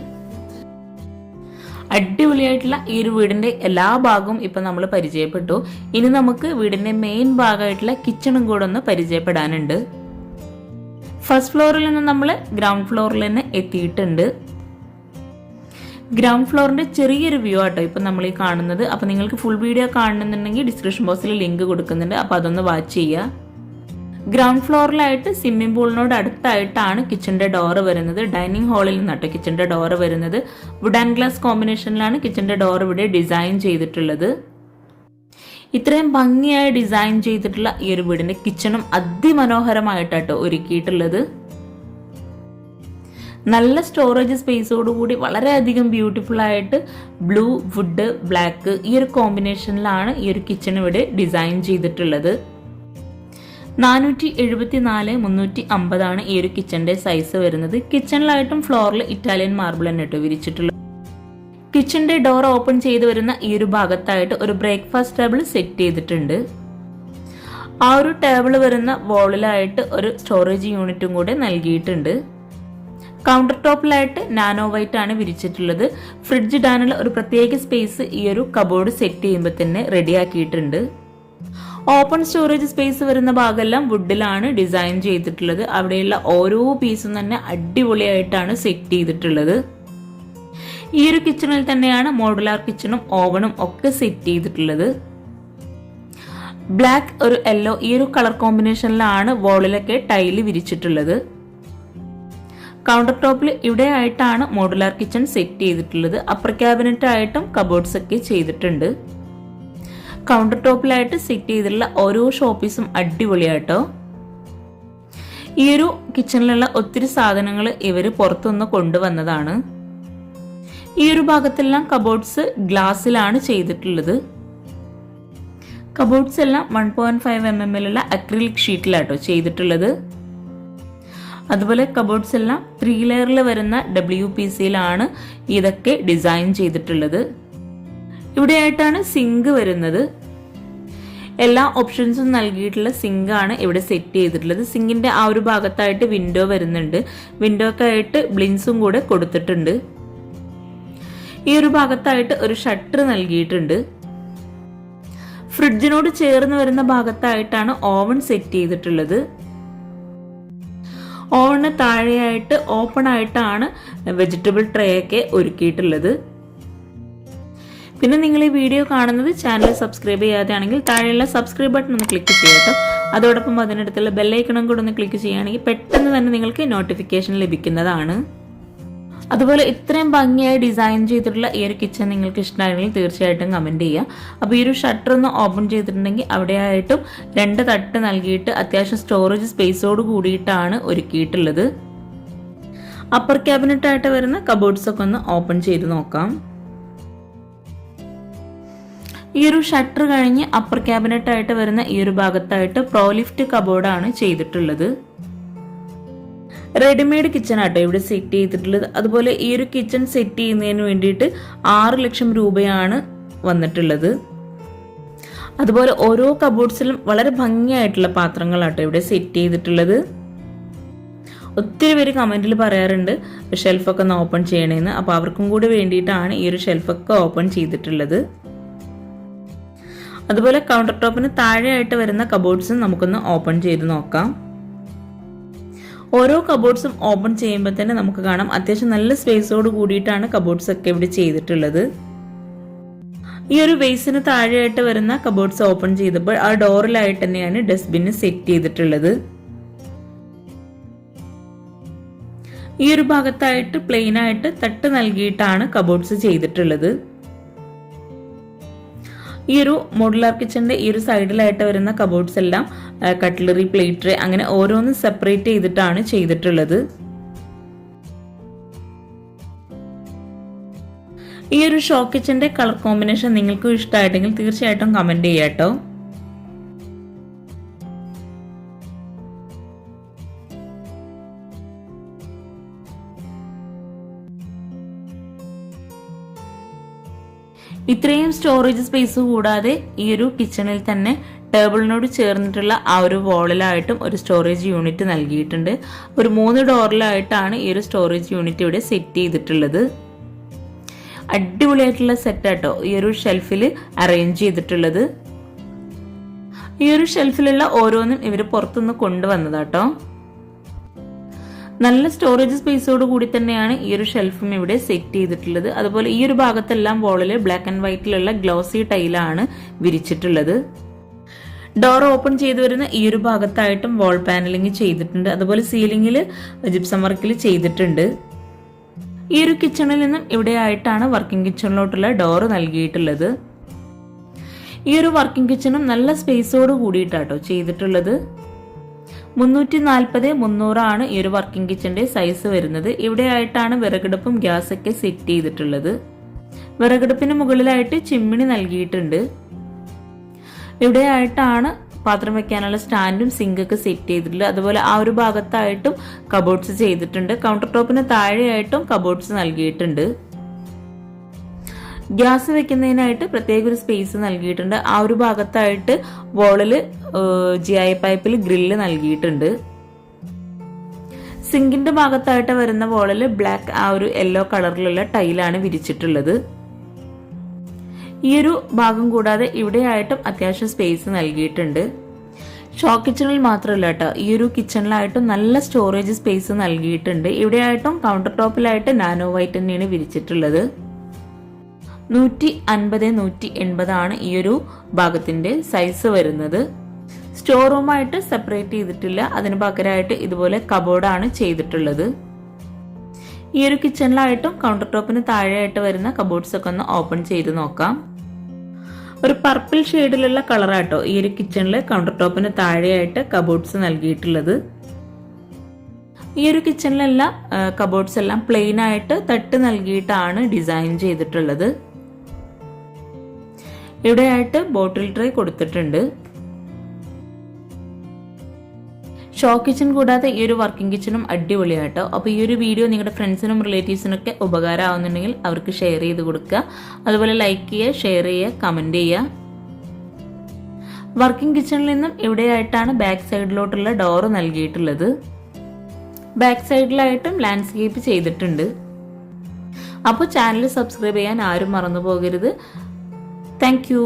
അടിപൊളിയായിട്ടുള്ള ഈ ഒരു വീടിന്റെ എല്ലാ ഭാഗവും ഇപ്പൊ നമ്മൾ പരിചയപ്പെട്ടു. ഇനി നമുക്ക് വീടിന്റെ മെയിൻ ഭാഗമായിട്ടുള്ള കിച്ചണും കൂടെ ഒന്ന് പരിചയപ്പെടാനുണ്ട്. ഫസ്റ്റ് ഫ്ലോറിൽ നിന്ന് നമ്മൾ ഗ്രൗണ്ട് ഫ്ലോറിൽ തന്നെ എത്തിയിട്ടുണ്ട്. ഗ്രൗണ്ട് ഫ്ലോറിന്റെ ചെറിയൊരു വ്യൂ ആട്ടോ ഇപ്പൊ നമ്മൾ ഈ കാണുന്നത്. അപ്പൊ നിങ്ങൾക്ക് ഫുൾ വീഡിയോ കാണുന്നുണ്ടെങ്കിൽ ഡിസ്ക്രിപ്ഷൻ ബോക്സിൽ ലിങ്ക് കൊടുക്കുന്നുണ്ട്. അപ്പൊ അതൊന്ന് വാച്ച് ചെയ്യുക. ഗ്രൗണ്ട് ഫ്ലോറിലായിട്ട് സ്വിമ്മിംഗ് പൂളിനോട് അടുത്തായിട്ടാണ് കിച്ചന്റെ ഡോറ് വരുന്നത്. ഡൈനിങ് ഹാളിൽ നിന്നാട്ടോ കിച്ചന്റെ ഡോറ് വരുന്നത്. വുഡ് ആൻഡ് ഗ്ലാസ് കോമ്പിനേഷനിലാണ് കിച്ചന്റെ ഡോർ ഇവിടെ ഡിസൈൻ ചെയ്തിട്ടുള്ളത്. ഇത്രയും ഭംഗിയായി ഡിസൈൻ ചെയ്തിട്ടുള്ള ഈ ഒരു വീടിന്റെ കിച്ചണും അതിമനോഹരമായിട്ടാട്ടോ ഒരുക്കിയിട്ടുള്ളത്. നല്ല സ്റ്റോറേജ് സ്പേസോടുകൂടി വളരെയധികം ബ്യൂട്ടിഫുൾ ആയിട്ട് ബ്ലൂ, വുഡ്, ബ്ലാക്ക് ഈ ഒരു കോമ്പിനേഷനിലാണ് ഈ ഒരു കിച്ചൺ ഇവിടെ ഡിസൈൻ ചെയ്തിട്ടുള്ളത്. 474x350 ആണ് ഈ ഒരു കിച്ചന്റെ സൈസ് വരുന്നത്. കിച്ചണിലായിട്ടും ഫ്ലോറിൽ ഇറ്റാലിയൻ മാർബിൾ തന്നെ ഇട്ട് വിരിച്ചിട്ടുള്ളത്. കിച്ചന്റെ ഡോർ ഓപ്പൺ ചെയ്ത് വരുന്ന ഈ ഒരു ഭാഗത്തായിട്ട് ഒരു ബ്രേക്ക്ഫാസ്റ്റ് ടേബിൾ സെറ്റ് ചെയ്തിട്ടുണ്ട്. ആ ഒരു ടേബിൾ വരുന്ന വോളിലായിട്ട് ഒരു സ്റ്റോറേജ് യൂണിറ്റും കൂടെ നൽകിയിട്ടുണ്ട്. കൗണ്ടർ ടോപ്പിലായിട്ട് നാനോ വൈറ്റ് ആണ് വിരിച്ചിട്ടുള്ളത്. ഫ്രിഡ്ജ് ഇടാനുള്ള ഒരു പ്രത്യേക സ്പേസ് ഈ ഒരു കബോർഡ് സെറ്റ് ചെയ്യുമ്പോൾ തന്നെ റെഡിയാക്കിയിട്ടുണ്ട്. ഓപ്പൺ സ്റ്റോറേജ് സ്പേസ് വരുന്ന ഭാഗമെല്ലാം വുഡിലാണ് ഡിസൈൻ ചെയ്തിട്ടുള്ളത്. അവിടെയുള്ള ഓരോ പീസും തന്നെ അടിപൊളിയായിട്ടാണ് സെറ്റ് ചെയ്തിട്ടുള്ളത്. ഈ ഒരു കിച്ചണിൽ തന്നെയാണ് മോഡുലാർ കിച്ചണും ഓവണും ഒക്കെ സെറ്റ് ചെയ്തിട്ടുള്ളത്. ബ്ലാക്ക് ഒരു യെല്ലോ ഈ ഒരു കളർ കോമ്പിനേഷനിലാണ് വോളിലൊക്കെ ടൈല് വിരിച്ചിട്ടുള്ളത്. കൗണ്ടർ ടോപ്പിൽ ഇവിടെ ആയിട്ടാണ് മോഡുലാർ കിച്ചൺ സെറ്റ് ചെയ്തിട്ടുള്ളത്. അപ്പർ ക്യാബിനറ്റ് ആയിട്ടും കബോർഡ്സ് ഒക്കെ ചെയ്തിട്ടുണ്ട്. കൗണ്ടർ ടോപ്പിലായിട്ട് സെറ്റ് ചെയ്തിട്ടുള്ള ഓരോ ഷോപ്പീസും അടിപൊളിയാട്ടോ. ഈ ഒരു കിച്ചണിലുള്ള ഒത്തിരി സാധനങ്ങൾ ഇവർ പുറത്തുനിന്ന് കൊണ്ടുവന്നതാണ്. ഈ ഒരു ഭാഗത്തെല്ലാം കബോർഡ്സ് ഗ്ലാസ്സിലാണ് ചെയ്തിട്ടുള്ളത്. കബോർഡ്സ് എല്ലാം 1.5 mm അക്രിലിക് ഷീറ്റിലാട്ടോ ചെയ്തിട്ടുള്ളത്. അതുപോലെ കബോർഡ്സ് എല്ലാം 3 ലെയറിൽ വരുന്ന WPCയിലാണ് ഇതൊക്കെ ഡിസൈൻ ചെയ്തിട്ടുള്ളത്. ഇവിടെയായിട്ടാണ് സിങ്ക് വരുന്നത്. എല്ലാ ഓപ്ഷൻസും നൽകിയിട്ടുള്ള സിങ്ക് ആണ് ഇവിടെ സെറ്റ് ചെയ്തിട്ടുള്ളത്. സിങ്കിന്റെ ആ ഒരു ഭാഗത്തായിട്ട് വിൻഡോ വരുന്നുണ്ട്. വിൻഡോക്ക് ആയിട്ട് ബ്ലിൻസും കൂടെ കൊടുത്തിട്ടുണ്ട്. ഈ ഒരു ഭാഗത്തായിട്ട് ഒരു ഷട്ടർ നൽകിയിട്ടുണ്ട്. ഫ്രിഡ്ജിനോട് ചേർന്ന് വരുന്ന ഭാഗത്തായിട്ടാണ് ഓവൻ സെറ്റ് ചെയ്തിട്ടുള്ളത്. ഓവന് താഴെയായിട്ട് ഓപ്പൺ ആയിട്ടാണ് വെജിറ്റബിൾ ട്രേ ഒക്കെ ഒരുക്കിയിട്ടുള്ളത്. പിന്നെ നിങ്ങൾ ഈ വീഡിയോ കാണുന്നത് ചാനൽ സബ്സ്ക്രൈബ് ചെയ്യാതെയാണെങ്കിൽ താഴെയുള്ള സബ്സ്ക്രൈബ് ബട്ടൺ ഒന്ന് ക്ലിക്ക് ചെയ്യട്ടോ. അതോടൊപ്പം അതിനടുത്തുള്ള ബെല്ലൈക്കണും കൂടെ ഒന്ന് ക്ലിക്ക് ചെയ്യുകയാണെങ്കിൽ പെട്ടെന്ന് തന്നെ നിങ്ങൾക്ക് നോട്ടിഫിക്കേഷൻ ലഭിക്കുന്നതാണ്. അതുപോലെ ഇത്രയും ഭംഗിയായി ഡിസൈൻ ചെയ്തിട്ടുള്ള ഈ ഒരു കിച്ചൺ നിങ്ങൾക്ക് ഇഷ്ടമായിരുന്നെങ്കിൽ തീർച്ചയായിട്ടും കമൻറ്റ് ചെയ്യുക. അപ്പോൾ ഈ ഒരു ഷട്ടർ ഒന്ന് ഓപ്പൺ ചെയ്തിട്ടുണ്ടെങ്കിൽ അവിടെയായിട്ടും 2 തട്ട് നൽകിയിട്ട് അത്യാവശ്യം സ്റ്റോറേജ് സ്പേസോട് കൂടിയിട്ടാണ് ഒരുക്കിയിട്ടുള്ളത്. അപ്പർ ക്യാബിനറ്റ് ആയിട്ട് വരുന്ന കബോർഡ്സ് ഒക്കെ ഒന്ന് ഓപ്പൺ ചെയ്ത് നോക്കാം. ഈ ഒരു ഷട്ടർ കഴിഞ്ഞ് അപ്പർ ക്യാബിനറ്റ് ആയിട്ട് വരുന്ന ഈ ഒരു ഭാഗത്തായിട്ട് പ്രോലിഫ്റ്റ് കബോർഡാണ് ചെയ്തിട്ടുള്ളത്. റെഡിമെയ്ഡ് കിച്ചൺ ആട്ടോ ഇവിടെ സെറ്റ് ചെയ്തിട്ടുള്ളത്. അതുപോലെ ഈ ഒരു കിച്ചൺ സെറ്റ് ചെയ്യുന്നതിന് വേണ്ടിയിട്ട് 6 ലക്ഷം രൂപയാണ് വന്നിട്ടുള്ളത്. അതുപോലെ ഓരോ കബോർഡ്സിലും വളരെ ഭംഗിയായിട്ടുള്ള പാത്രങ്ങളാട്ടോ ഇവിടെ സെറ്റ് ചെയ്തിട്ടുള്ളത്. ഒത്തിരി പേര് കമന്റിൽ പറയാറുണ്ട് ഷെൽഫൊക്കെ ഒന്ന് ഓപ്പൺ ചെയ്യണേന്ന്. അപ്പോൾ അവർക്കും കൂടി വേണ്ടിയിട്ടാണ് ഈ ഒരു ഷെൽഫൊക്കെ ഓപ്പൺ ചെയ്തിട്ടുള്ളത്. അതുപോലെ കൗണ്ടർ ടോപ്പിന് താഴെയായിട്ട് വരുന്ന കബോർഡ്സും നമുക്കൊന്ന് ഓപ്പൺ ചെയ്ത് നോക്കാം. ഓരോ കബോർഡ്സും ഓപ്പൺ ചെയ്യുമ്പോൾ തന്നെ നമുക്ക് കാണാം അത്യാവശ്യം നല്ല സ്പേസോട് കൂടിയിട്ടാണ് കബോർഡ്സ് ഒക്കെ ഇവിടെ ചെയ്തിട്ടുള്ളത്. ഈ ഒരു വേസിന് താഴെയായിട്ട് വരുന്ന കബോർഡ്സ് ഓപ്പൺ ചെയ്തപ്പോൾ ആ ഡോറിലായിട്ട് തന്നെയാണ് ഡസ്റ്റ്ബിന് സെറ്റ് ചെയ്തിട്ടുള്ളത്. ഈ ഒരു ഭാഗത്തായിട്ട് പ്ലെയിൻ ആയിട്ട് തട്ട് നൽകിയിട്ടാണ് കബോർഡ്സ് ചെയ്തിട്ടുള്ളത്. ഈ ഒരു മോഡുലാർ കിച്ചന്റെ ഈ ഒരു സൈഡിലായിട്ട് വരുന്ന കബോർഡ്സ് എല്ലാം കട്ട്ലറി, പ്ലേറ്റ് ട്രേ അങ്ങനെ ഓരോന്നും സെപ്പറേറ്റ് ചെയ്തിട്ടാണ് ചെയ്തിട്ടുള്ളത്. ഈ ഒരു ഷോ കിച്ചന്റെ കളർ കോമ്പിനേഷൻ നിങ്ങൾക്ക് ഇഷ്ടമായിട്ടെങ്കിൽ തീർച്ചയായിട്ടും കമന്റ് ചെയ്യാട്ടോ. ഇത്രയും സ്റ്റോറേജ് സ്പേസ് കൂടാതെ ഈ ഒരു കിച്ചണിൽ തന്നെ ടേബിളിനോട് ചേർന്നിട്ടുള്ള ആ ഒരു വോളിലായിട്ടും ഒരു സ്റ്റോറേജ് യൂണിറ്റ് നൽകിയിട്ടുണ്ട്. ഒരു 3 ഡോറിലായിട്ടാണ് ഈ ഒരു സ്റ്റോറേജ് യൂണിറ്റ് ഇവിടെ സെറ്റ് ചെയ്തിട്ടുള്ളത്. അടിപൊളിയായിട്ടുള്ള സെറ്റ് ആട്ടോ ഈ ഒരു ഷെൽഫിൽ അറേഞ്ച് ചെയ്തിട്ടുള്ളത്. ഈ ഒരു ഷെൽഫിലുള്ള ഓരോന്നും ഇവർ പുറത്തുനിന്ന് കൊണ്ടുവന്നതാട്ടോ. നല്ല സ്റ്റോറേജ് സ്പേസോട് കൂടി തന്നെയാണ് ഈ ഒരു ഷെൽഫും ഇവിടെ സെറ്റ് ചെയ്തിട്ടുള്ളത്. അതുപോലെ ഈ ഒരു ഭാഗത്തെല്ലാം വോളിൽ ബ്ലാക്ക് ആൻഡ് വൈറ്റിലുള്ള ഗ്ലോസി ടൈലാണ് വിരിച്ചിട്ടുള്ളത്. ഡോർ ഓപ്പൺ ചെയ്തു വരുന്ന ഈ ഒരു ഭാഗത്തായിട്ടും വാൾ പാനലിംഗ് ചെയ്തിട്ടുണ്ട്. അതുപോലെ സീലിംഗിൽ ജിപ്സം വർക്കിൽ ചെയ്തിട്ടുണ്ട്. ഈ ഒരു കിച്ചണിൽ നിന്നും ഇവിടെ ആയിട്ടാണ് വർക്കിംഗ് കിച്ചണിലോട്ടുള്ള ഡോർ നൽകിയിട്ടുള്ളത്. ഈ ഒരു വർക്കിംഗ് കിച്ചണും നല്ല സ്പേസോട് കൂടിയിട്ടാട്ടോ ചെയ്തിട്ടുള്ളത്. 340x300 ആണ് ഈ ഒരു വർക്കിംഗ് കിച്ചന്റെ സൈസ് വരുന്നത്. ഇവിടെ ആയിട്ടാണ് വിറകടുപ്പും ഗ്യാസൊക്കെ സെറ്റ് ചെയ്തിട്ടുള്ളത്. വിറകടുപ്പിന് മുകളിലായിട്ട് ചിമ്മിണി നൽകിയിട്ടുണ്ട്. ഇവിടെ ആയിട്ടാണ് പാത്രം വെക്കാനുള്ള സ്റ്റാൻഡും സിങ്കൊക്കെ സെറ്റ് ചെയ്തിട്ടുള്ളത്. അതുപോലെ ആ ഒരു ഭാഗത്തായിട്ടും കബോർഡ്സ് ചെയ്തിട്ടുണ്ട്. കൗണ്ടർ ടോപ്പിന് താഴെയായിട്ടും കബോർഡ്സ് നൽകിയിട്ടുണ്ട്. ഗ്യാസ് വെക്കുന്നതിനായിട്ട് പ്രത്യേക ഒരു സ്പേസ് നൽകിയിട്ടുണ്ട്. ആ ഒരു ഭാഗത്തായിട്ട് വോളില് GI പൈപ്പിൽ ഗ്രില്ല് നൽകിയിട്ടുണ്ട്. സിങ്കിന്റെ ഭാഗത്തായിട്ട് വരുന്ന വോളില് ബ്ലാക്ക് ആ ഒരു യെല്ലോ കളറിലുള്ള ടൈലാണ് വിരിച്ചിട്ടുള്ളത്. ഈ ഒരു ഭാഗം കൂടാതെ ഇവിടെയായിട്ടും അത്യാവശ്യം സ്പേസ് നൽകിയിട്ടുണ്ട്. ഷോ കിച്ചണിൽ മാത്രമല്ല കേട്ടോ, ഈ ഒരു കിച്ചണിലായിട്ടും നല്ല സ്റ്റോറേജ് സ്പേസ് നൽകിയിട്ടുണ്ട്. ഇവിടെയായിട്ടും കൗണ്ടർ ടോപ്പിലായിട്ട് നാനോ വൈറ്റ് തന്നെയാണ് വിരിച്ചിട്ടുള്ളത്. 150-180 ഈ ഒരു ഭാഗത്തിന്റെ സൈസ് വരുന്നത്. സ്റ്റോർ റൂമായിട്ട് സെപ്പറേറ്റ് ചെയ്തിട്ടില്ല, അതിന് പകരമായിട്ട് ഇതുപോലെ കബോർഡാണ് ചെയ്തിട്ടുള്ളത്. ഈ ഒരു കിച്ചണിലായിട്ടും കൗണ്ടർ ടോപ്പിന് താഴെയായിട്ട് വരുന്ന കബോർഡ്സ് ഒക്കെ ഒന്ന് ഓപ്പൺ ചെയ്ത് നോക്കാം. ഒരു പർപ്പിൾ ഷെയ്ഡിലുള്ള കളറാട്ടോ ഈ ഒരു കിച്ചണിൽ കൗണ്ടർ ടോപ്പിന് താഴെയായിട്ട് കബോർഡ്സ് നൽകിയിട്ടുള്ളത്. ഈ ഒരു കിച്ചണിലെല്ലാം കബോർഡ്സ് എല്ലാം പ്ലെയിൻ ആയിട്ട് തട്ട് നൽകിയിട്ടാണ് ഡിസൈൻ ചെയ്തിട്ടുള്ളത്. ഇവിടെയായിട്ട് ബോട്ടിൽ ട്രേ കൊടുത്തിട്ടുണ്ട്. ഷോ കിച്ചൺ കൂടാതെ ഈ ഒരു വർക്കിംഗ് കിച്ചണും അടിപൊളിയാട്ടോ. അപ്പോൾ ഈ ഒരു വീഡിയോ നിങ്ങളുടെ ഫ്രണ്ട്സിനും റിലേറ്റീവ്സിനൊക്കെ ഉപകാരമാവുന്നുണ്ടെങ്കിൽ അവർക്ക് ഷെയർ ചെയ്ത് കൊടുക്കുക. അതുപോലെ ലൈക്ക് ചെയ്യുക, ഷെയർ ചെയ്യുക, കമന്റ് ചെയ്യുക. വർക്കിംഗ് കിച്ചണിൽ നിന്നും ഇവിടെയായിട്ടാണ് ബാക്ക് സൈഡിലോട്ടുള്ള ഡോറ് നൽകിയിട്ടുള്ളത്. ബാക്ക് സൈഡിലായിട്ടും ലാൻഡ്സ്കേപ്പ് ചെയ്തിട്ടുണ്ട്. അപ്പോൾ ചാനൽ സബ്സ്ക്രൈബ് ചെയ്യാൻ ആരും മറന്നു പോകരുത്. Thank you.